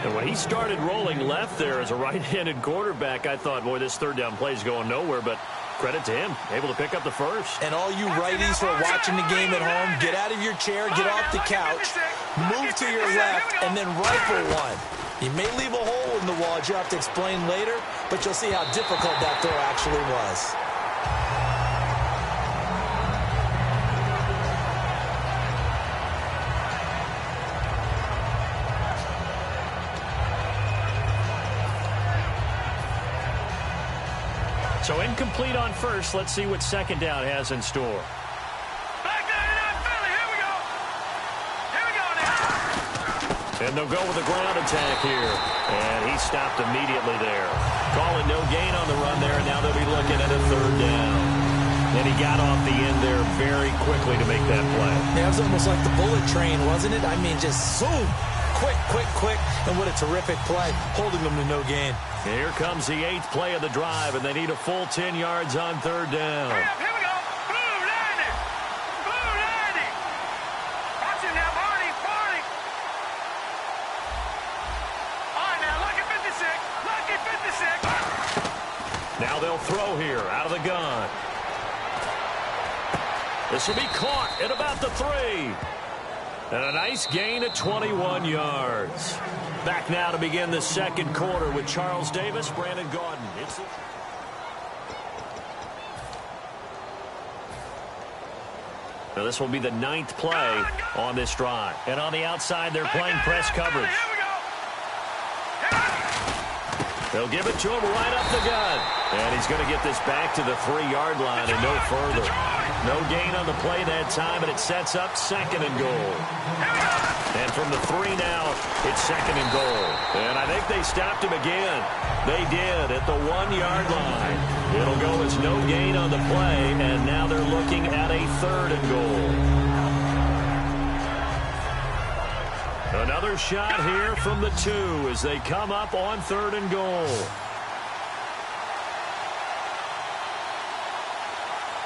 And when he started rolling left there as a right-handed quarterback, I thought, boy, this third down play is going nowhere. But credit to him, able to pick up the first. And all you righties who are watching the game at home, get out of your chair, get off the couch, move to your left, and then rifle one. You may leave a hole in the wall, as you have to explain later, but you'll see how difficult that throw actually was. So incomplete on first. Let's see what second down has in store. And they'll go with a ground attack here. And he stopped immediately there. Calling no gain on the run there, and now they'll be looking at a third down. And he got off the end there very quickly to make that play. Yeah, it was almost like the bullet train, wasn't it? I mean, just zoom. Quick, quick, quick. And what a terrific play, holding them to no gain. Here comes the 8th play of the drive, and they need a full 10 yards on third down. Here we go. Blue landing. Blue landing. Watch it now, Barney. Barney. All right, now, lucky 56. Lucky 56. Now they'll throw here out of the gun. This will be caught at about the 3. And a nice gain of 21 yards. Back now to begin the second quarter with Charles Davis, Brandon Gaudin. Now this will be the 9th play on this drive. And on the outside, they're playing press coverage. They'll give it to him right up the gut. And he's going to get this back to the 3-yard line and no further. No gain on the play that time, and it sets up 2nd and goal. And from the 3 now, it's 2nd and goal. And I think they stopped him again. They did at the 1-yard line. It'll go as no gain on the play, and now they're looking at a 3rd and goal. Another shot here from the 2 as they come up on 3rd and goal.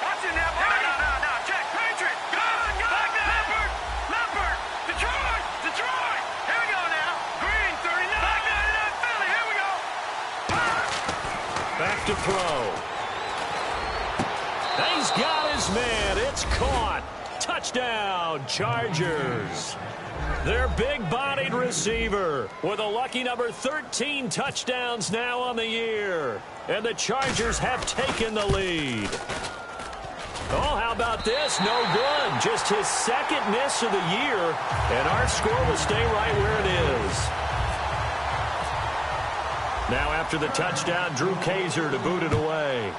Watch it now, buddy. No. Check. Patriot. Good. Leopard. Detroit. Here we go now. Green, 39. Philly. Here we go. Back to throw. He's got his man. It's caught. Touchdown, Chargers. Their big-bodied receiver with a lucky number 13 touchdowns now on the year. And the Chargers have taken the lead. Oh, how about this? No good. Just his 2nd miss of the year. And our score will stay right where it is. Now after the touchdown, Drew Kaiser to boot it away.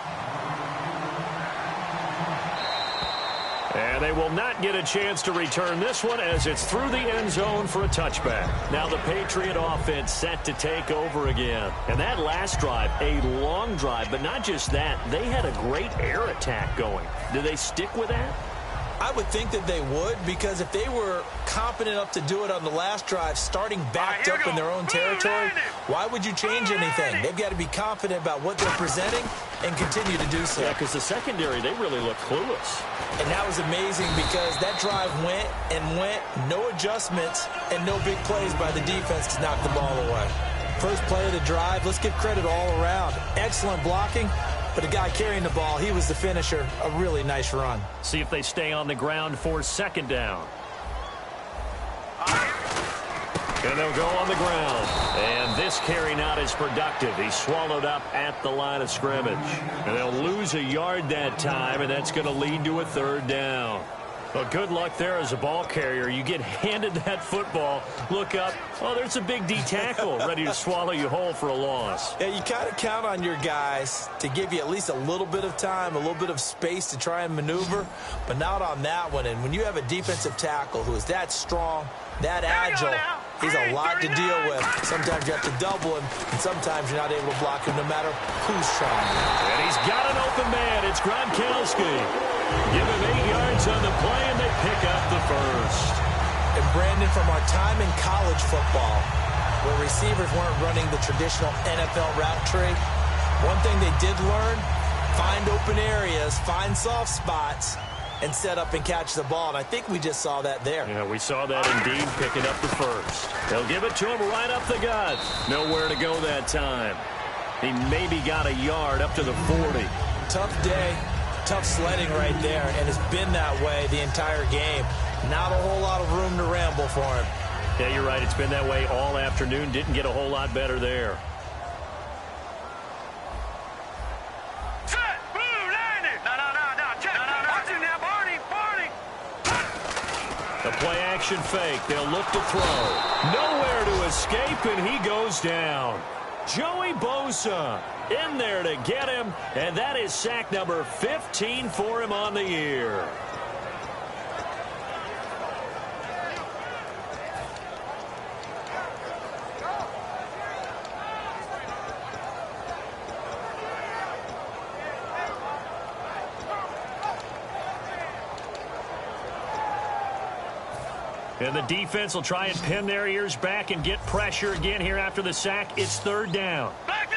And they will not get a chance to return this one as it's through the end zone for a touchback. Now the Patriot offense set to take over again. And that last drive, a long drive, but not just that. They had a great air attack going. Do they stick with that? I would think that they would, because if they were competent enough to do it on the last drive, starting backed up in their own territory, why would you change anything? They've got to be confident about what they're presenting and continue to do so. Yeah, because the secondary, they really look clueless. And that was amazing because that drive went, no adjustments, and no big plays by the defense to knock the ball away. First play of the drive, let's give credit all around. Excellent blocking. But the guy carrying the ball, he was the finisher. A really nice run. See if they stay on the ground for 2nd down. And they'll go on the ground. And this carry not as productive. He's swallowed up at the line of scrimmage. And they'll lose a yard that time, and that's going to lead to a 3rd down. Well, good luck there as a ball carrier. You get handed that football, look up, oh, there's a big D tackle ready to swallow you whole for a loss. Yeah, you kind of count on your guys to give you at least a little bit of time, a little bit of space to try and maneuver, but not on that one. And when you have a defensive tackle who is that strong, that agile, he's a lot to deal with. Sometimes you have to double him, and sometimes you're not able to block him no matter who's trying. And he's got an open man. It's Gronkowski. Give him 8 yards on the play, and they pick up the first. And Brandon, from our time in college football, where receivers weren't running the traditional NFL route tree, one thing they did learn, find open areas, find soft spots, and set up and catch the ball. And I think we just saw that there. Yeah, we saw that indeed, picking up the first. They'll give it to him right up the gut. Nowhere to go that time. He maybe got a yard up to the 40. Tough day, tough sledding right there, and it's been that way the entire game. Not a whole lot of room to ramble for him. Yeah, you're right. It's been that way all afternoon. Didn't get a whole lot better there. The play-action fake. They'll look to throw. Nowhere to escape, and he goes down. Joey Bosa in there to get him, and that is sack number 15 for him on the year. And the defense will try and pin their ears back and get pressure again here after the sack. It's 3rd down. Back to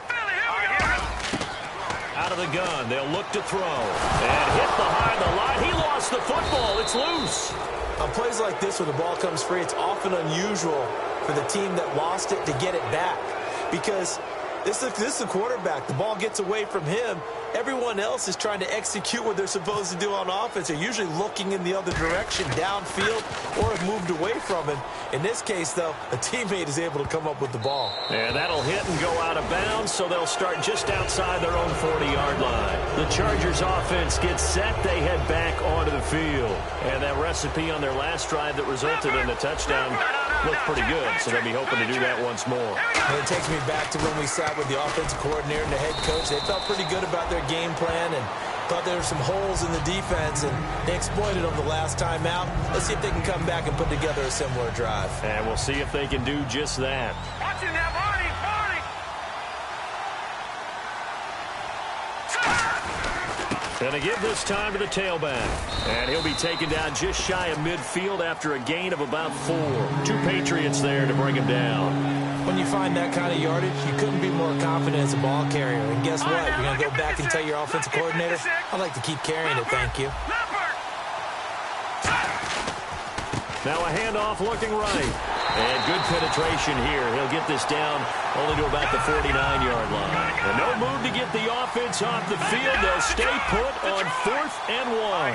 Philly. Here we go. Out of the gun. They'll look to throw. And hit behind the line. He lost the football. It's loose. On plays like this where the ball comes free, it's often unusual for the team that lost it to get it back. Because this is the quarterback. The ball gets away from him. Everyone else is trying to execute what they're supposed to do on offense. They're usually looking in the other direction, downfield, or have moved away from him. In this case, though, a teammate is able to come up with the ball. And that'll hit and go out of bounds, so they'll start just outside their own 40-yard line. The Chargers offense gets set. They head back onto the field. And that recipe on their last drive that resulted in the touchdown looked pretty good, so they'll be hoping to do that once more. And it takes me back to when we sat with the offensive coordinator and the head coach. They felt pretty good about their game plan and thought there were some holes in the defense, and they exploited them the last time out. Let's see if they can come back and put together a similar drive. And we'll see if they can do just that. Watch it now, Barney. And they give this time to the tailback. And he'll be taken down just shy of midfield after a gain of about 4. 2 Patriots there to bring him down. When you find that kind of yardage, you couldn't be more confident as a ball carrier. And guess what? You're going to go back and tell your offensive coordinator, I'd like to keep carrying it, thank you. Now a handoff looking right. And good penetration here. He'll get this down only to about the 49-yard line. And no move to get the offense off the field. They'll stay put on 4th and 1.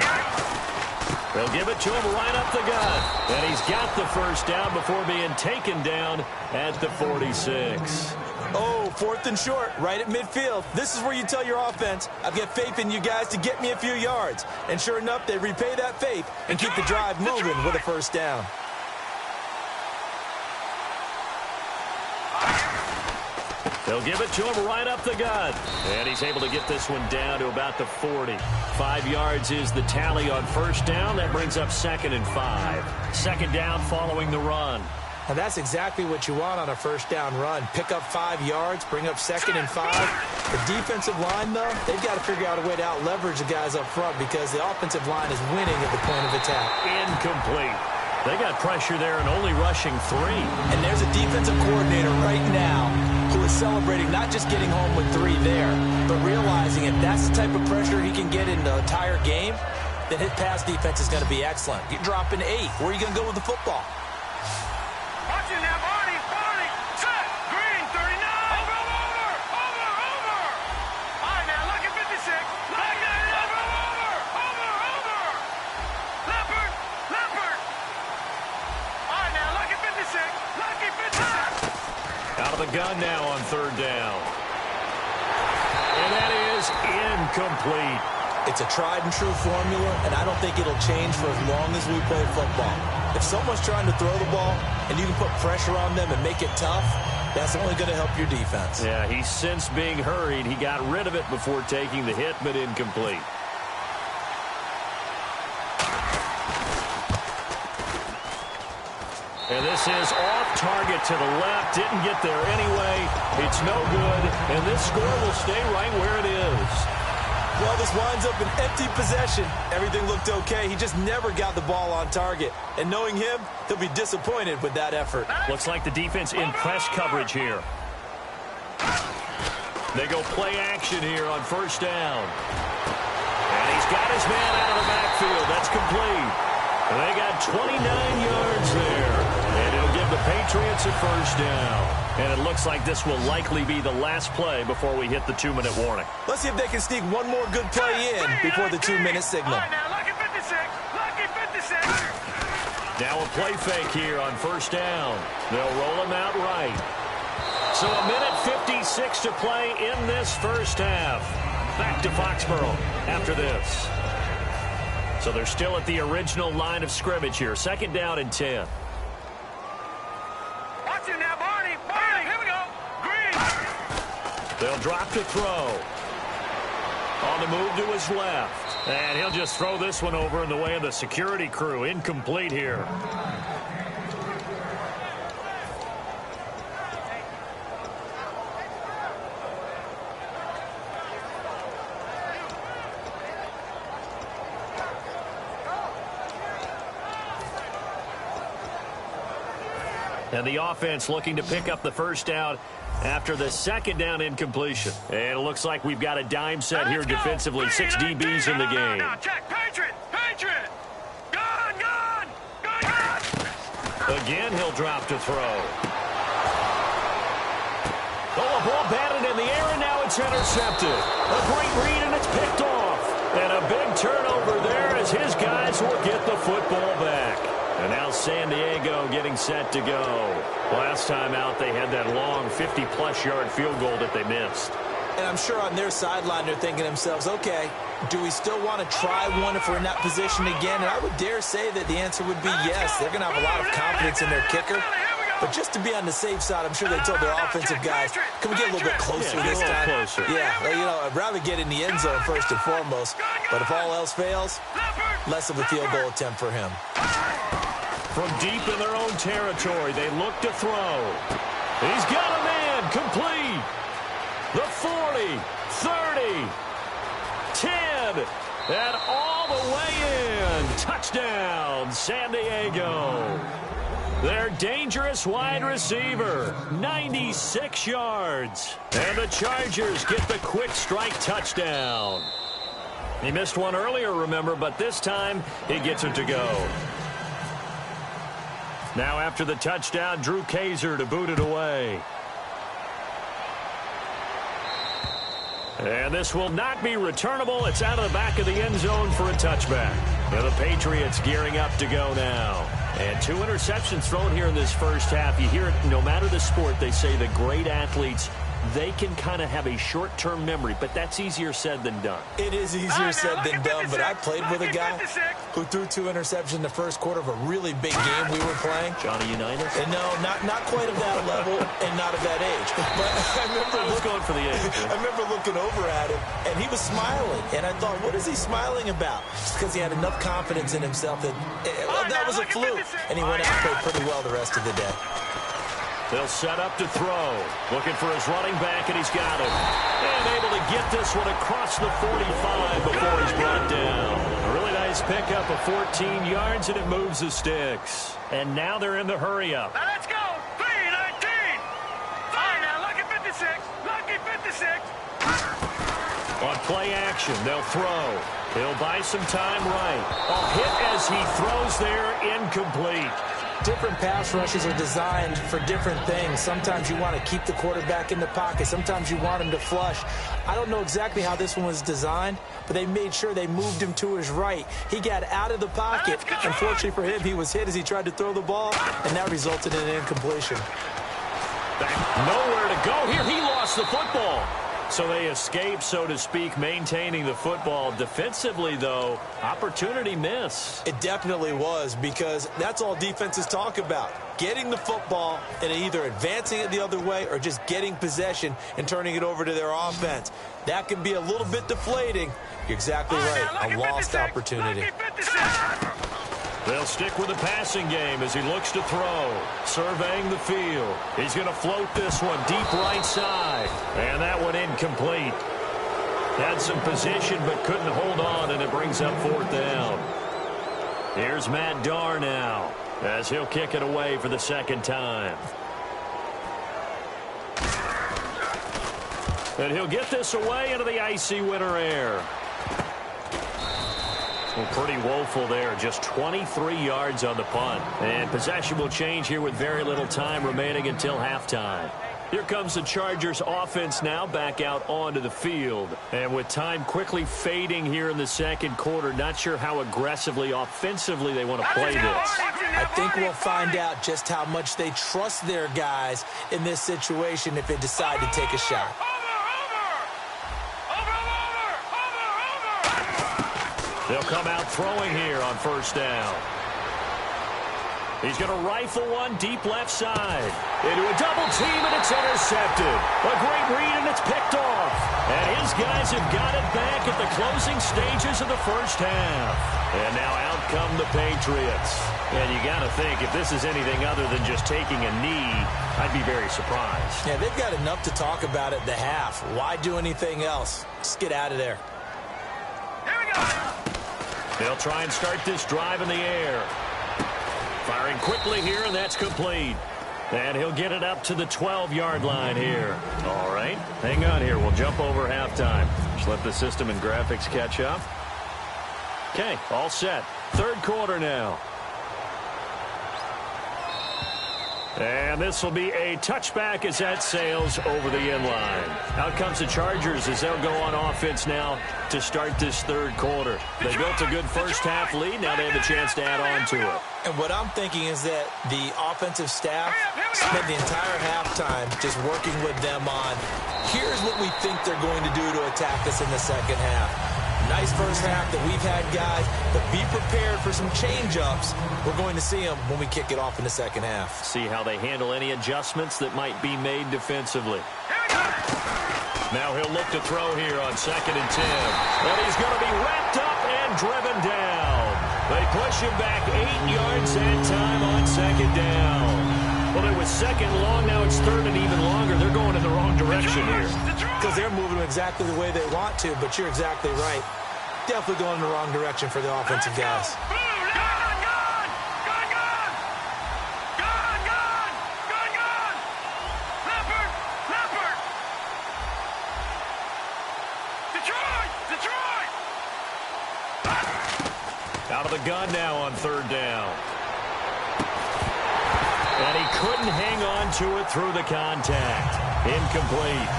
They'll give it to him right up the gut. And he's got the first down before being taken down at the 46. Oh, 4th and short, right at midfield. This is where you tell your offense, I've got faith in you guys to get me a few yards. And sure enough, they repay that faith and keep the drive moving with a first down. They'll give it to him right up the gut. And he's able to get this one down to about the 40. 5 yards is the tally on first down. That brings up 2nd and 5. Second down following the run. And that's exactly what you want on a first down run. Pick up 5 yards, bring up 2nd and 5. The defensive line, though, they've got to figure out a way to out-leverage the guys up front because the offensive line is winning at the point of attack. Incomplete. They got pressure there and only rushing 3. And there's a defensive coordinator right now who is celebrating not just getting home with 3 there, but realizing if that's the type of pressure he can get in the entire game, then his pass defense is going to be excellent. You're dropping 8. Where are you going to go with the football? Watching now, Barney, set, green, 39. Over. All right, now, lucky 56. Over. Leopard. All right, now, lucky 56. Lucky 56. Out of the gun now on 3rd down. And that is incomplete. It's a tried and true formula, and I don't think it'll change for as long as we play football. If someone's trying to throw the ball and you can put pressure on them and make it tough, that's only going to help your defense. Yeah, he's since being hurried. He got rid of it before taking the hit, but incomplete. And this is off target to the left. Didn't get there anyway. It's no good, and this score will stay right where it is. Well, this winds up an empty possession. Everything looked okay. He just never got the ball on target. And knowing him, he'll be disappointed with that effort. Looks like the defense in press coverage here. They go play action here on first down. And he's got his man out of the backfield. That's complete. And they got 29 yards there. And it'll give the Patriots a first down. And it looks like this will likely be the last play before we hit the 2-minute warning. Let's see if they can sneak one more good play in before the 2-minute signal. All right, now, lucky 56. Lucky 56. Now a play fake here on first down. They'll roll him out right. So a minute 56 to play in this first half. Back to Foxborough after this. So they're still at the original line of scrimmage here. 2nd down and 10. Watch it now, Barney. Here we go. Green. They'll drop to throw. On the move to his left. And he'll just throw this one over in the way of the security crew. Incomplete here. And the offense looking to pick up the first down after the 2nd down incompletion. And it looks like we've got a dime set here defensively. 6 DBs in the game. Check, Patriot. Gun. Again, he'll drop to throw. Oh, a ball batted in the air, and now it's intercepted. A great read, and it's picked off. And a big turnover there as his guys will get the football back. And now San Diego getting set to go. Last time out, they had that long 50-plus yard field goal that they missed. And I'm sure on their sideline, they're thinking to themselves, okay, do we still want to try one if we're in that position again? And I would dare say that the answer would be yes. They're going to have a lot of confidence in their kicker. But just to be on the safe side, I'm sure they told their offensive guys, can we get a little bit closer this time? Closer. Yeah, I'd rather get in the end zone first and foremost. But if all else fails, less of a field goal attempt for him. From deep in their own territory, they look to throw. He's got a man, complete. The 40, 30, 10. good. And all the way in. Touchdown, San Diego. Their dangerous wide receiver, 96 yards. And the Chargers get the quick strike touchdown. He missed one earlier, remember, but this time he gets it to go. Now after the touchdown, Drew Kaiser to boot it away. And this will not be returnable. It's out of the back of the end zone for a touchback. Now the Patriots gearing up to go now. And 2 interceptions thrown here in this first half. You hear it, no matter the sport, they say the great athletes, they can kind of have a short-term memory, but that's easier said than done. It is easier said than done, but I played with a guy who threw 2 interceptions in the first quarter of a really big game we were playing. Johnny Unitas? And no, not quite of that level and not of that age. But I was going for the age. I remember looking over at him, and he was smiling. And I thought, what is he smiling about? Just because he had enough confidence in himself that that was a fluke. And he went out and played pretty well the rest of the day. They'll set up to throw. Looking for his running back, and he's got it. And able to get this one across the 45 before he's brought down. A really nice pickup of 14 yards, and it moves the sticks. And now they're in the hurry-up. Now let's go. 3-19. Fine, now lucky 56. Lucky 56. On play action, they'll throw. He'll buy some time right. A hit as he throws there, incomplete. Different pass rushes are designed for different things. Sometimes you want to keep the quarterback in the pocket. Sometimes you want him to flush. I don't know exactly how this one was designed, but they made sure they moved him to his right. He got out of the pocket. Unfortunately for him, he was hit as he tried to throw the ball, and that resulted in an incompletion. Nowhere to go here. He lost the football. So they escape, so to speak, maintaining the football. Defensively, though, opportunity miss. It definitely was, because that's all defenses talk about. Getting the football and either advancing it the other way or just getting possession and turning it over to their offense. That can be a little bit deflating. You're exactly right. A lost opportunity. They'll stick with the passing game as he looks to throw. Surveying the field. He's going to float this one deep right side. And that one incomplete. Had some position but couldn't hold on, and it brings up 4th down. Here's Matt Darr now as he'll kick it away for the second time. And he'll get this away into the icy winter air. Well, pretty woeful there. Just 23 yards on the punt. And possession will change here with very little time remaining until halftime. Here comes the Chargers offense now back out onto the field. And with time quickly fading here in the second quarter, not sure how aggressively, offensively they want to play this. I think we'll find out just how much they trust their guys in this situation if they decide to take a shot. They'll come out throwing here on 1st down. He's going to rifle one deep left side. Into a double team, and it's intercepted. A great read, and it's picked off. And his guys have got it back at the closing stages of the first half. And now out come the Patriots. And you got to think, if this is anything other than just taking a knee, I'd be very surprised. Yeah, they've got enough to talk about at the half. Why do anything else? Just get out of there. Here we go. They'll try and start this drive in the air. Firing quickly here, and that's complete. And he'll get it up to the 12-yard line here. All right, hang on here. We'll jump over halftime. Just let the system and graphics catch up. Okay, all set. 3rd quarter now. And this will be a touchback as that sails over the end line. Out comes the Chargers as they'll go on offense now to start this 3rd quarter. They built a good first half lead. Now they have a chance to add on to it. And what I'm thinking is that the offensive staff spent the entire halftime just working with them on, here's what we think they're going to do to attack us in the second half. Nice first half that we've had, guys, but be prepared for some change-ups. We're going to see them when we kick it off in the second half. See how they handle any adjustments that might be made defensively. Now he'll look to throw here on 2nd and 10. And he's going to be wrapped up and driven down. They push him back 8 yards that time on 2nd down. Well, it was 2nd long. Now it's 3rd and even longer. They're going in the wrong direction here. Because they're moving exactly the way they want to, but you're exactly right. Definitely going in the wrong direction for the offensive guys. Out of the gun now on third down. And he couldn't hang on to it through the contact. Incomplete.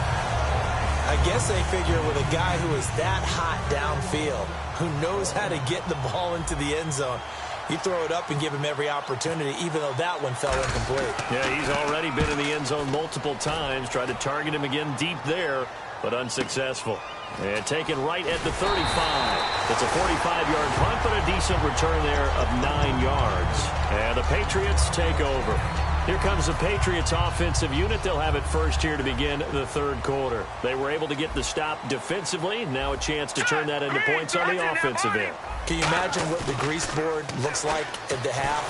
I guess they figure with a guy who is that hot downfield, who knows how to get the ball into the end zone, you throw it up and give him every opportunity, even though that one fell incomplete. Yeah, he's already been in the end zone multiple times. Tried to target him again deep there, but unsuccessful. And taken right at the 35. It's a 45-yard punt, but a decent return there of 9 yards. And the Patriots take over. Here comes the Patriots offensive unit. They'll have it first here to begin the third quarter. They were able to get the stop defensively. Now a chance to turn that into points on the offensive end. Can you imagine what the grease board looks like at the half?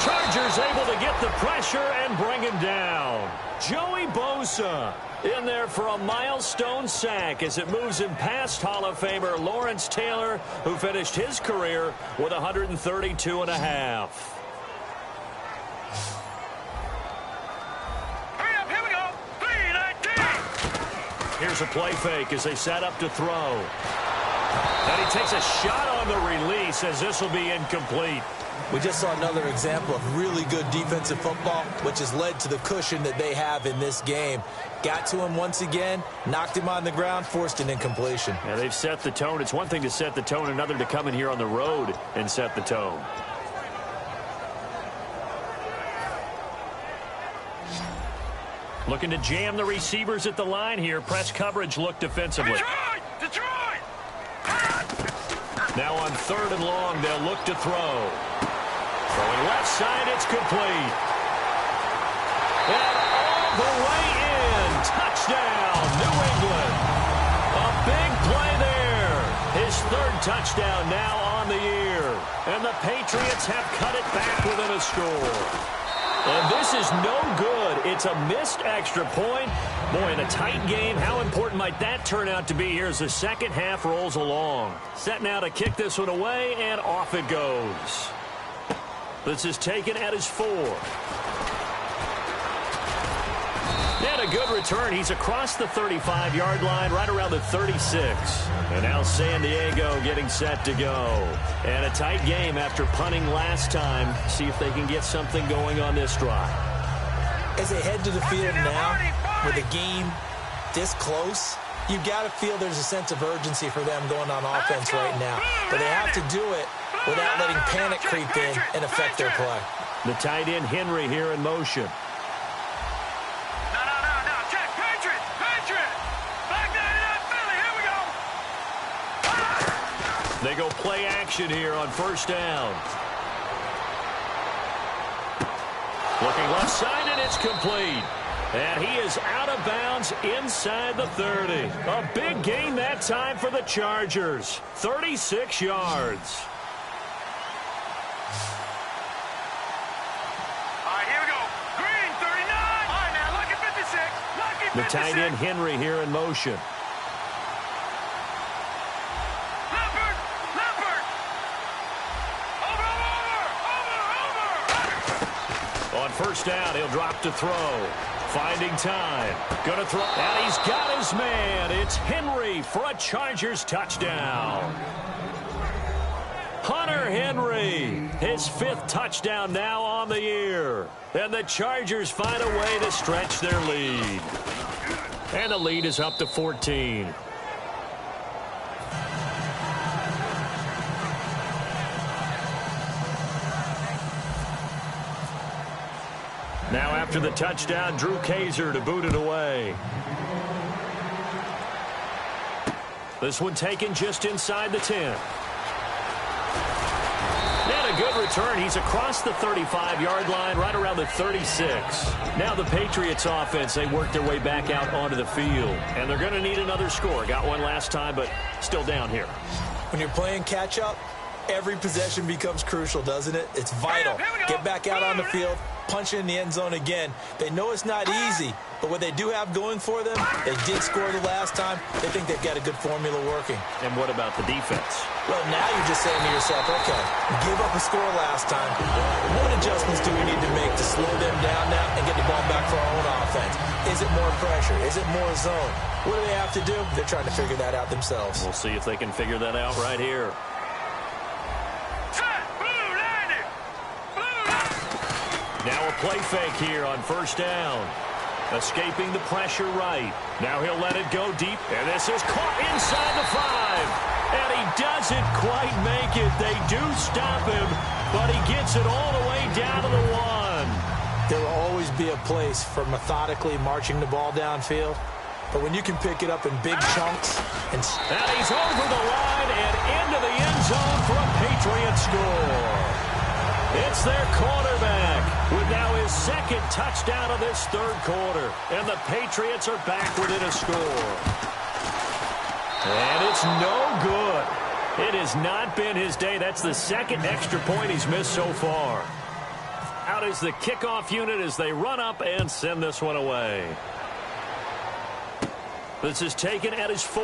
Chargers able to get the pressure and bring him down. Joey Bosa in there for a milestone sack as it moves him past Hall of Famer Lawrence Taylor, who finished his career with 132.5. Here's a play fake as they set up to throw. And he takes a shot on the release as this will be incomplete. We just saw another example of really good defensive football, which has led to the cushion that they have in this game. Got to him once again, knocked him on the ground, forced an incompletion. Yeah, they've set the tone. It's one thing to set the tone, another to come in here on the road and set the tone. Looking to jam the receivers at the line here. Press coverage look defensively. Detroit! Now on third and long, they'll look to throw. Throwing left side, it's complete. And all the way in. Touchdown, New England. A big play there. His third touchdown now on the year. And the Patriots have cut it back within a score. And this is no good. It's a missed extra point. Boy, in a tight game, how important might that turn out to be here as the second half rolls along? Set now to kick this one away, and off it goes. This is taken at his 4. And a good return. He's across the 35-yard line, right around the 36. And now San Diego getting set to go. And a tight game after punting last time. See if they can get something going on this drive. As they head to the field now, with a game this close, you've got to feel there's a sense of urgency for them going on offense right now. But they have to do it without letting panic creep in and affect their play. The tight end Henry here in motion. They go play action here on first down. Looking left side, and it's complete. And he is out of bounds inside the 30. A big gain that time for the Chargers. 36 yards. All right, here we go. Green, 39. All right, now, lucky 56. Lucky 56. The tight end Henry here in motion. First down, he'll drop to throw. Finding time. Gonna throw. And he's got his man. It's Henry for a Chargers touchdown. Hunter Henry, his 5th touchdown now on the year. And the Chargers find a way to stretch their lead. And the lead is up to 14. Now after the touchdown, Drew Kaiser to boot it away. This one taken just inside the 10. And a good return. He's across the 35-yard line, right around the 36. Now the Patriots offense, they work their way back out onto the field. And they're going to need another score. Got one last time, but still down here. When you're playing catch-up, every possession becomes crucial, doesn't it? It's vital. Get back out on the field, punch in the end zone again. They know it's not easy, But what they do have going for them, they did score the last time. They think they've got a good formula working. And what about the defense? Well, now you're just saying to yourself, okay, give up a score last time. What adjustments do we need to make to slow them down now and get the ball back for our own offense? Is it more pressure? Is it more zone? What do they have to do? They're trying to figure that out themselves. We'll see if they can figure that out right here. Now a play fake here on first down. Escaping the pressure right. Now he'll let it go deep. And this is caught inside the 5. And he doesn't quite make it. They do stop him, but he gets it all the way down to the 1. There will always be a place for methodically marching the ball downfield. But when you can pick it up in big chunks. And he's over the line and into the end zone for a Patriot score. It's their quarterback with now his second touchdown of this third quarter. And the Patriots are back within a score. And it's no good. It has not been his day. That's the second extra point he's missed so far. Out is the kickoff unit as they run up and send this one away. This is taken at his 4.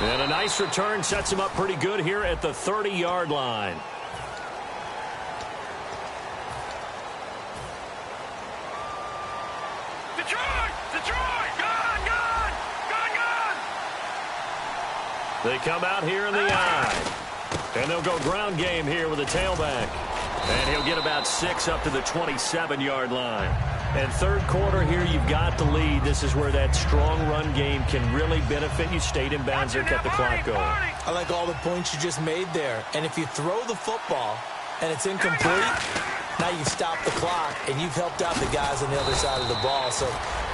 And a nice return sets him up pretty good here at the 30-yard line. Detroit! Detroit! Gone! Gone! Gone! Gone! They come out here in the eye. And they'll go ground game here with a tailback. And he'll get about 6 up to the 27-yard line. And third quarter here, you've got the lead. This is where that strong run game can really benefit you. Stayed in bounds there, kept the clock going. I like all the points you just made there. And if you throw the football and it's incomplete, now you've stopped the clock and you've helped out the guys on the other side of the ball. So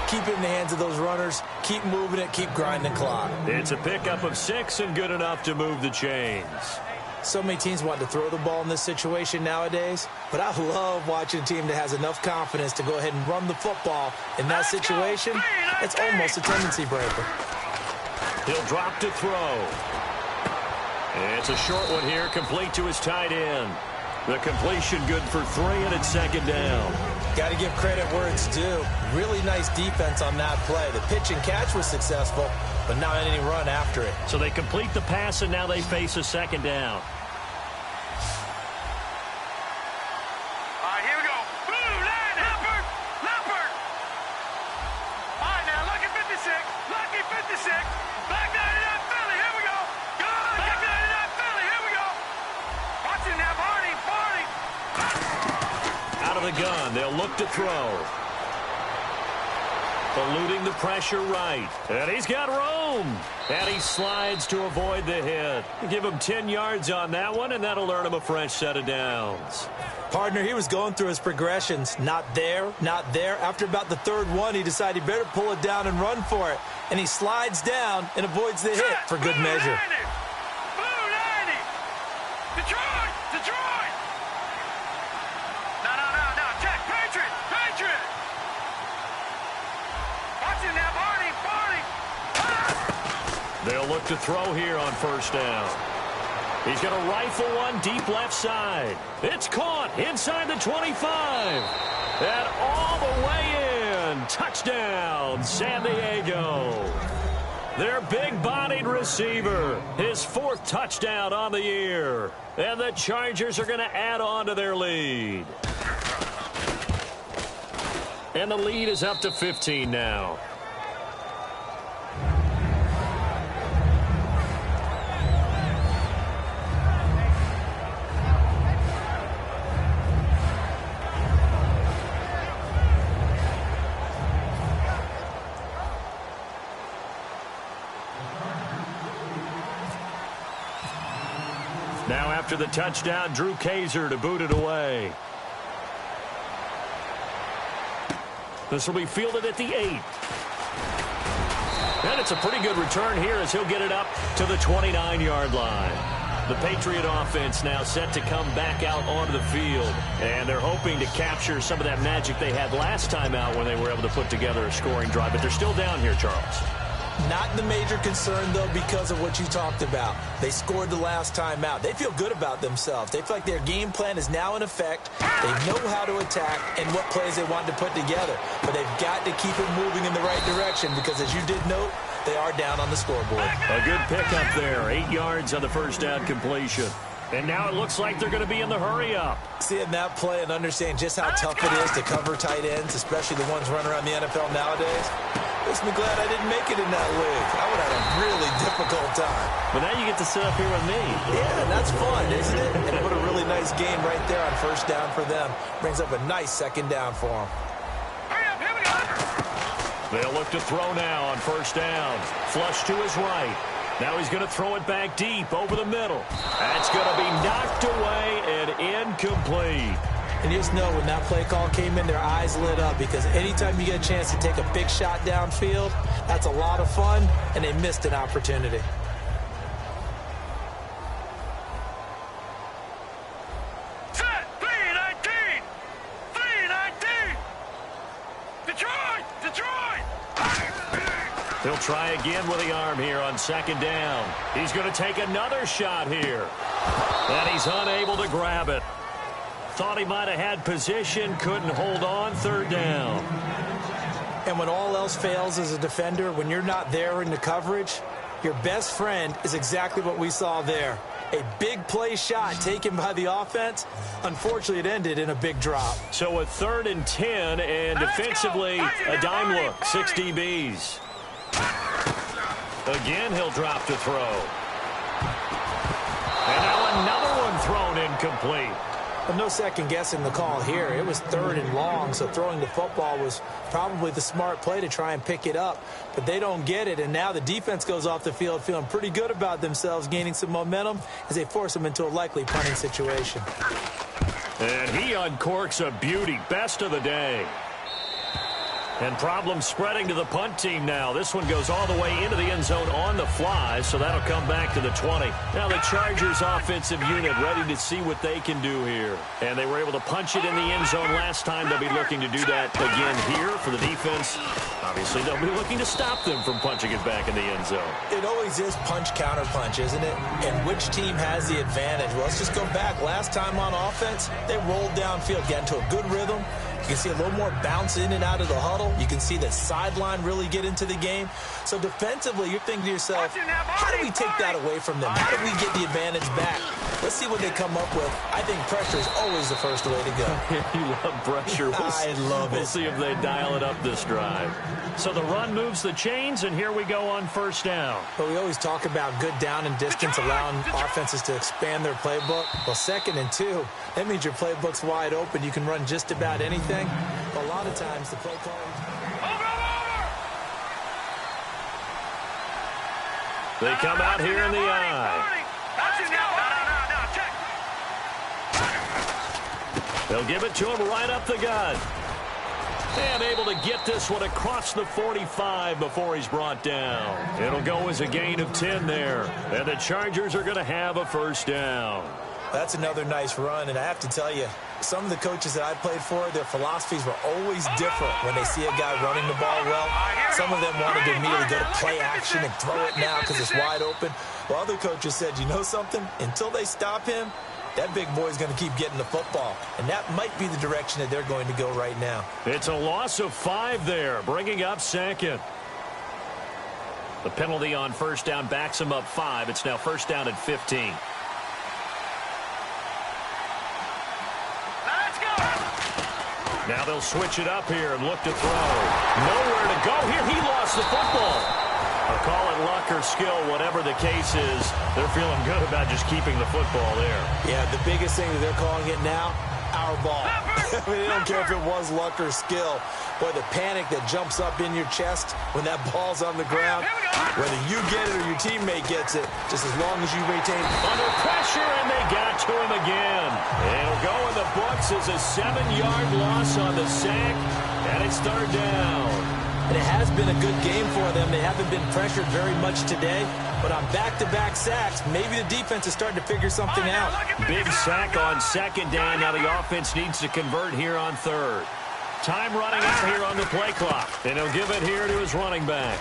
keep it in the hands of those runners. Keep moving it. Keep grinding the clock. It's a pickup of 6 and good enough to move the chains. So many teams want to throw the ball in this situation nowadays, but I love watching a team that has enough confidence to go ahead and run the football in that situation. It's almost a tendency breaker. He'll drop to throw. It's a short one here, complete to his tight end. The completion good for 3, and it's second down. Got to give credit where it's due. Really nice defense on that play. The pitch and catch was successful, but not any run after it. So they complete the pass, and now they face a second down. Here we go. Blue line, Leopard, Leopard. All right, now, lucky 56, lucky 56. Black 99 Philly, here we go. Good, Black 99 Philly, here we go. Watch it now, Barney, Barney. Out of the gun, they'll look to throw. Eluding the pressure right. And he's got room. And he slides to avoid the hit. Give him 10 yards on that one, and that'll earn him a fresh set of downs. Partner, he was going through his progressions. Not there, not there. After about the third one, he decided he better pull it down and run for it. And he slides down and avoids the hit for good measure. Blue 90. Detroit, Detroit. No. Check, Patriot, Patriot. Watch it now, Barney, Barney. They'll look to throw here on first down. He's going to rifle one deep left side. It's caught inside the 25. And all the way in. Touchdown, San Diego. Their big-bodied receiver. His 4th touchdown on the year. And the Chargers are going to add on to their lead. And the lead is up to 15 now. Now after the touchdown, Drew Kaiser to boot it away. This will be fielded at the 8. And it's a pretty good return here as he'll get it up to the 29-yard line. The Patriot offense now set to come back out onto the field. And they're hoping to capture some of that magic they had last time out when they were able to put together a scoring drive. But they're still down here, Charles. Not the major concern, though, because of what you talked about. They scored the last time out. They feel good about themselves. They feel like their game plan is now in effect. They know how to attack and what plays they want to put together. But they've got to keep it moving in the right direction because, as you did note, they are down on the scoreboard. A good pickup there. 8 yards on the first down completion. And now it looks like they're going to be in the hurry-up. Seeing that play and understanding just how tough it is to cover tight ends, especially the ones running around the NFL nowadays, makes me glad I didn't make it in that league. I would have had a really difficult time. But now you get to sit up here with me. Yeah, and that's fun, isn't it? And put a really nice game right there on first down for them. Brings up a nice second down for them. Hurry up, here we go. They'll look to throw now on first down. Flush to his right. Now he's going to throw it back deep over the middle. That's going to be knocked away and incomplete. And you just know when that play call came in, their eyes lit up because anytime you get a chance to take a big shot downfield, that's a lot of fun, and they missed an opportunity. Set, 3-19. 3-19. Detroit, Detroit. He'll try again with the arm here on second down. He's going to take another shot here. And he's unable to grab it. Thought he might have had position, couldn't hold on, third down. And when all else fails as a defender, when you're not there in the coverage, your best friend is exactly what we saw there. A big play shot taken by the offense. Unfortunately, it ended in a big drop. So a 3rd and 10, and defensively, a dime look, 6 DBs. Again, he'll drop to throw. And now another one thrown incomplete. But no second guessing the call here. It was 3rd and long, so throwing the football was probably the smart play to try and pick it up. But they don't get it, and now the defense goes off the field feeling pretty good about themselves, gaining some momentum as they force them into a likely punting situation. And he uncorks a beauty. Best of the day. And problems spreading to the punt team now. This one goes all the way into the end zone on the fly, so that'll come back to the 20. Now the Chargers offensive unit ready to see what they can do here. And they were able to punch it in the end zone last time. They'll be looking to do that again here for the defense. Obviously, they'll be looking to stop them from punching it back in the end zone. It always is punch, counter punch, isn't it? And which team has the advantage? Well, let's just go back. Last time on offense, they rolled downfield, got into a good rhythm. You can see a little more bounce in and out of the huddle. You can see the sideline really get into the game. So defensively, you're thinking to yourself, how do we take that away from them? How do we get the advantage back? Let's see what they come up with. I think pressure is always the first way to go. You love pressure. I love it. We'll see if they dial it up this drive. So the run moves the chains, and here we go on first down. But we always talk about good down and distance, allowing offenses to expand their playbook. Well, 2nd and 2, that means your playbook's wide open. You can run just about anything. But a lot of times the play call... They come out here in the eye. They'll give it to him right up the gut. And able to get this one across the 45 before he's brought down. It'll go as a gain of 10 there. And the Chargers are going to have a first down. That's another nice run, and I have to tell you, some of the coaches that I played for, their philosophies were always different when they see a guy running the ball well. Some of them wanted to immediately go to play action and throw it now because it's wide open. While other coaches said, you know something? Until they stop him, that big boy's going to keep getting the football. And that might be the direction that they're going to go right now. It's a loss of 5 there, bringing up 2nd. The penalty on first down backs him up 5. It's now first down at 15. Now they'll switch it up here and look to throw. Nowhere to go here. He lost the football. I'll call it luck or skill, whatever the case is. They're feeling good about just keeping the football there. Yeah, the biggest thing that they're calling it now, our ball. I mean, they don't care if it was luck or skill. Boy, the panic that jumps up in your chest when that ball's on the ground, whether you get it or your teammate gets it, just as long as you maintain under pressure, and they got to him again. It'll go in the books as a 7-yard loss on the sack, and it's third down. And it has been a good game for them. They haven't been pressured very much today, but on back-to-back sacks, maybe the defense is starting to figure something out. Big sack on second down. Now the offense needs to convert here on third. Time running out here on the play clock. And he'll give it here to his running back.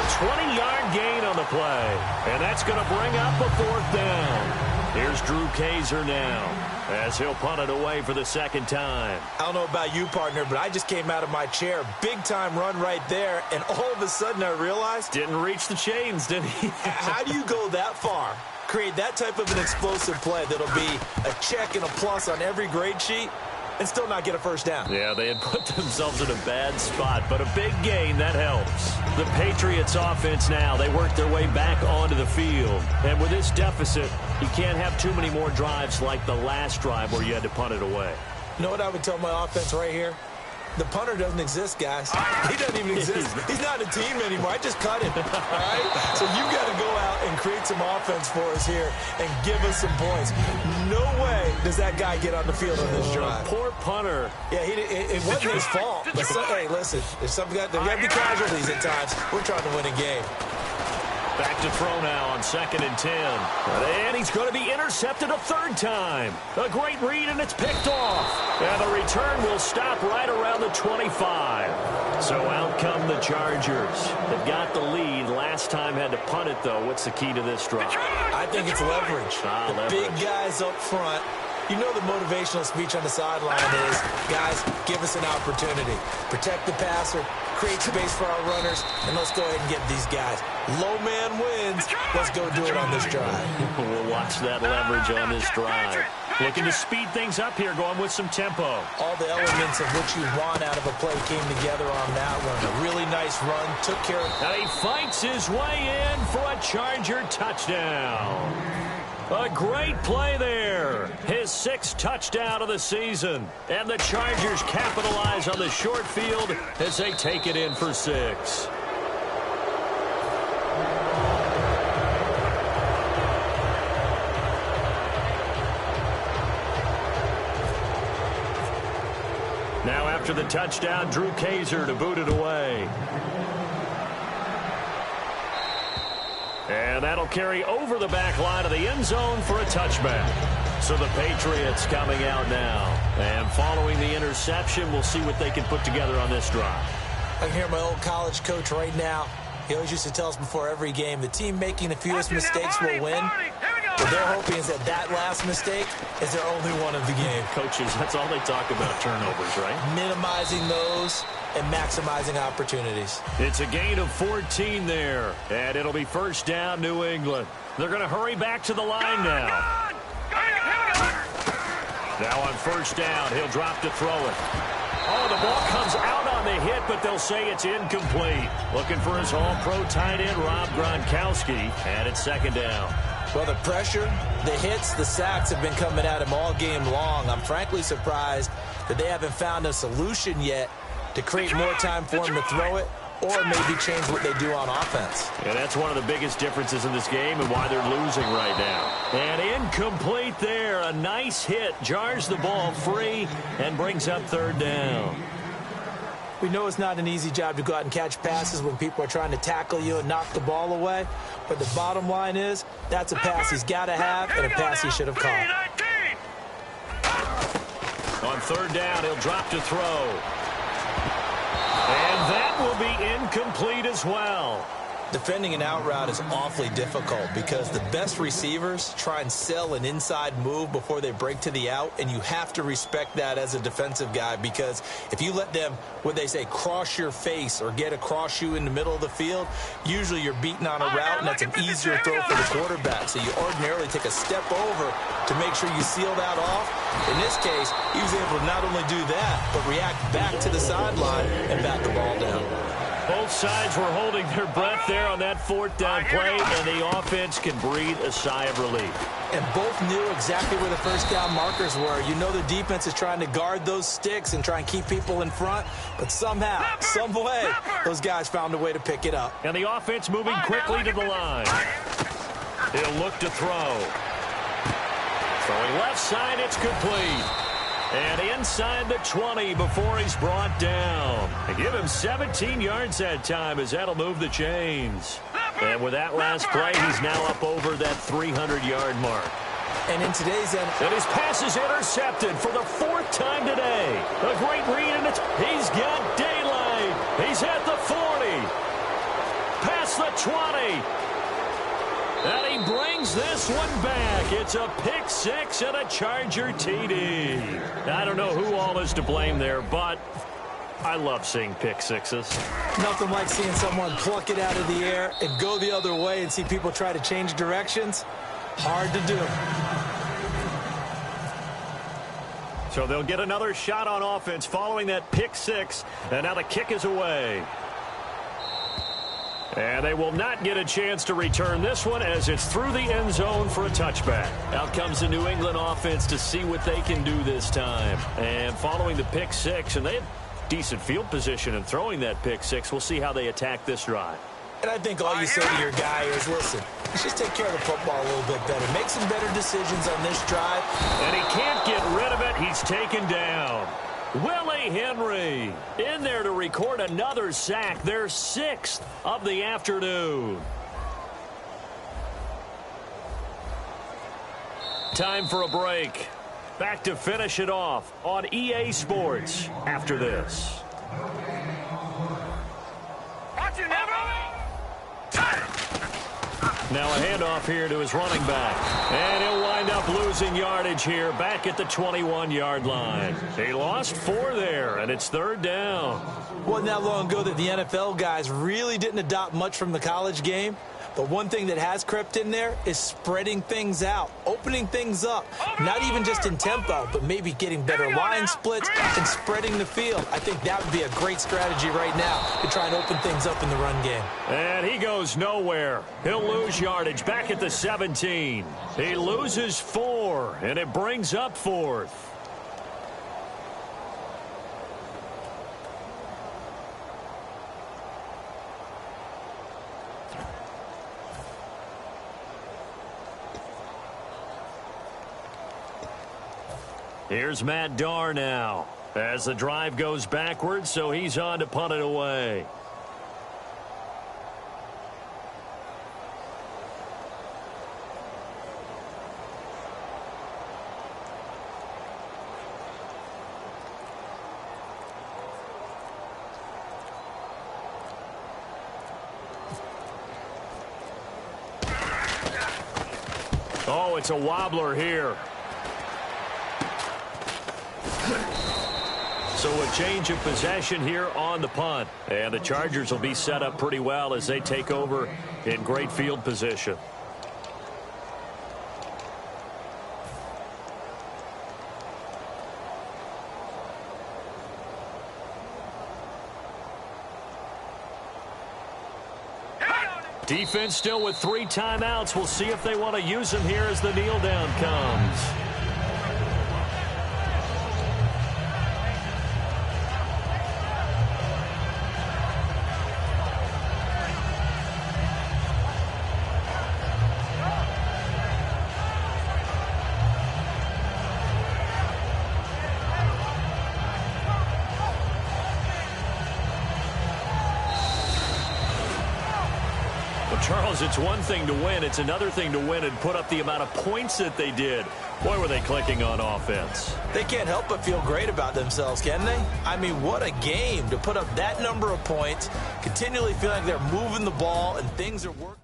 20-yard gain on the play. And that's going to bring up a 4th down. Here's Drew Kaiser now as he'll punt it away for the 2nd time. I don't know about you, partner, but I just came out of my chair. Big-time run right there, and all of a sudden I realized... Didn't reach the chains, did he? How do you go that far? Create that type of an explosive play that'll be a check and a plus on every grade sheet and still not get a 1st down. Yeah, they had put themselves in a bad spot, but a big gain, that helps. The Patriots offense now, they work their way back onto the field. And with this deficit, you can't have too many more drives like the last drive where you had to punt it away. You know what I would tell my offense right here? The punter doesn't exist, guys. He doesn't even exist. He's not a team anymore. I just cut him, all right? So you've got to go out and create some offense for us here and give us some points. No way does that guy get on the field on this drive. Poor punter. Yeah, it wasn't his fault. But hey, listen, there's got to be casualties at times. We're trying to win a game. Back to throw now on 2nd and 10. And he's going to be intercepted a 3rd time. A great read, and it's picked off. And the return will stop right around the 25. So out come the Chargers. They've got the lead. Last time had to punt it, though. What's the key to this drive? I think it's leverage. The big guys up front. You know the motivational speech on the sideline is, guys, give us an opportunity. Protect the passer, create space for our runners, and let's go ahead and get these guys. Low man wins. Let's go do it on this drive. We'll watch that leverage on this drive. Looking to speed things up here, going with some tempo. All the elements of what you want out of a play came together on that one. A really nice run, took care of... And he fights his way in for a Charger touchdown. A great play there. His 6th touchdown of the season. And the Chargers capitalize on the short field as they take it in for 6. Now after the touchdown, Drew Kaiser to boot it away. And that'll carry over the back line of the end zone for a touchback. So the Patriots coming out now. And following the interception, we'll see what they can put together on this drive. I can hear my old college coach right now. He always used to tell us before every game, the team making the fewest mistakes will win. What they're hoping is that last mistake is their only one of the game. Coaches, that's all they talk about, turnovers, right? Minimizing those and maximizing opportunities. It's a gain of 14 there, and it'll be 1st down, New England. They're going to hurry back to the line now. Now on 1st down, he'll drop to throw it. Oh, the ball comes out on the hit, but they'll say it's incomplete. Looking for his all-pro tight end, Rob Gronkowski, and it's 2nd down. Well, the pressure, the hits, the sacks have been coming at him all game long. I'm frankly surprised that they haven't found a solution yet to create more time for him to throw it or maybe change what they do on offense. And that's one of the biggest differences in this game and why they're losing right now. And incomplete there. A nice hit. Jars the ball free and brings up 3rd down. We know it's not an easy job to go out and catch passes when people are trying to tackle you and knock the ball away. But the bottom line is, that's a pass he's got to have and a pass he should have caught. On 3rd down, he'll drop to throw. And that will be incomplete as well. Defending an out route is awfully difficult because the best receivers try and sell an inside move before they break to the out, and you have to respect that as a defensive guy because if you let them, what they say, cross your face or get across you in the middle of the field, usually you're beating on a route, and that's an easier throw for the quarterback. So you ordinarily take a step over to make sure you seal that off. In this case, he was able to not only do that, but react back to the sideline and bat the ball down. Both sides were holding their breath there on that 4th down play, and the offense can breathe a sigh of relief. And both knew exactly where the 1st down markers were. You know the defense is trying to guard those sticks and try and keep people in front, but somehow, some way, those guys found a way to pick it up. And the offense moving quickly to the line. He'll look to throw. Throwing left side, it's complete. And inside the 20 before he's brought down. And give him 17 yards that time as that'll move the chains. And with that last play, he's now up over that 300-yard mark. And in today's end... And his pass is intercepted for the 4th time today. A great read, and he's got daylight. He's at the 40. Pass across the 20. And he brings this one back. It's a pick six and a Charger TD. I don't know who all is to blame there, but I love seeing pick sixes. Nothing like seeing someone pluck it out of the air and go the other way and see people try to change directions. Hard to do. So they'll get another shot on offense following that pick six. And now the kick is away. And they will not get a chance to return this one as it's through the end zone for a touchback. Out comes the New England offense to see what they can do this time. And following the pick six, and they had decent field position in throwing that pick six. We'll see how they attack this drive. And I think all you say to your guy is, listen, let's just take care of the football a little bit better. Make some better decisions on this drive. And he can't get rid of it. He's taken down. Willie Henry in there to record another sack, their sixth of the afternoon. Time for a break. Back to finish it off on EA Sports after this. Now a handoff here to his running back. And he'll wind up losing yardage here back at the 21-yard line. He lost 4 there, and it's third down. Wasn't that long ago that the NFL guys really didn't adopt much from the college game. But one thing that has crept in there is spreading things out, opening things up, not even just in tempo, but maybe getting better line splits and spreading the field. I think that would be a great strategy right now to try and open things up in the run game. And he goes nowhere. He'll lose yardage back at the 17. He loses 4, and it brings up 4th. Here's Matt Darr now as the drive goes backwards, so he's on to punt it away. Oh, it's a wobbler here. So a change of possession here on the punt. And the Chargers will be set up pretty well as they take over in great field position. Defense still with 3 timeouts. We'll see if they want to use them here as the kneel down comes. Charles, it's one thing to win. It's another thing to win and put up the amount of points that they did. Boy, were they clicking on offense. They can't help but feel great about themselves, can they? I mean, what a game to put up that number of points, continually feel like they're moving the ball and things are working.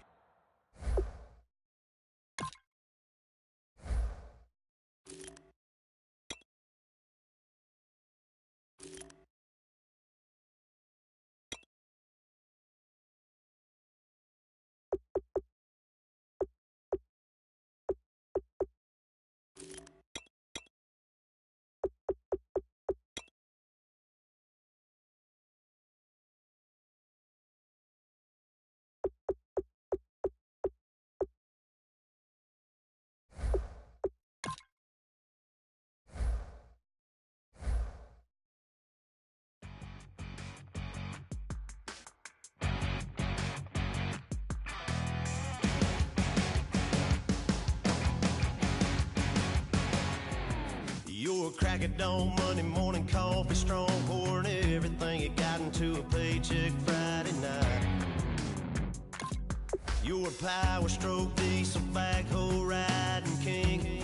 Your crack of dawn, Monday morning coffee, strong pouring everything you got into a paycheck Friday night. Your power stroke diesel backhoe riding king.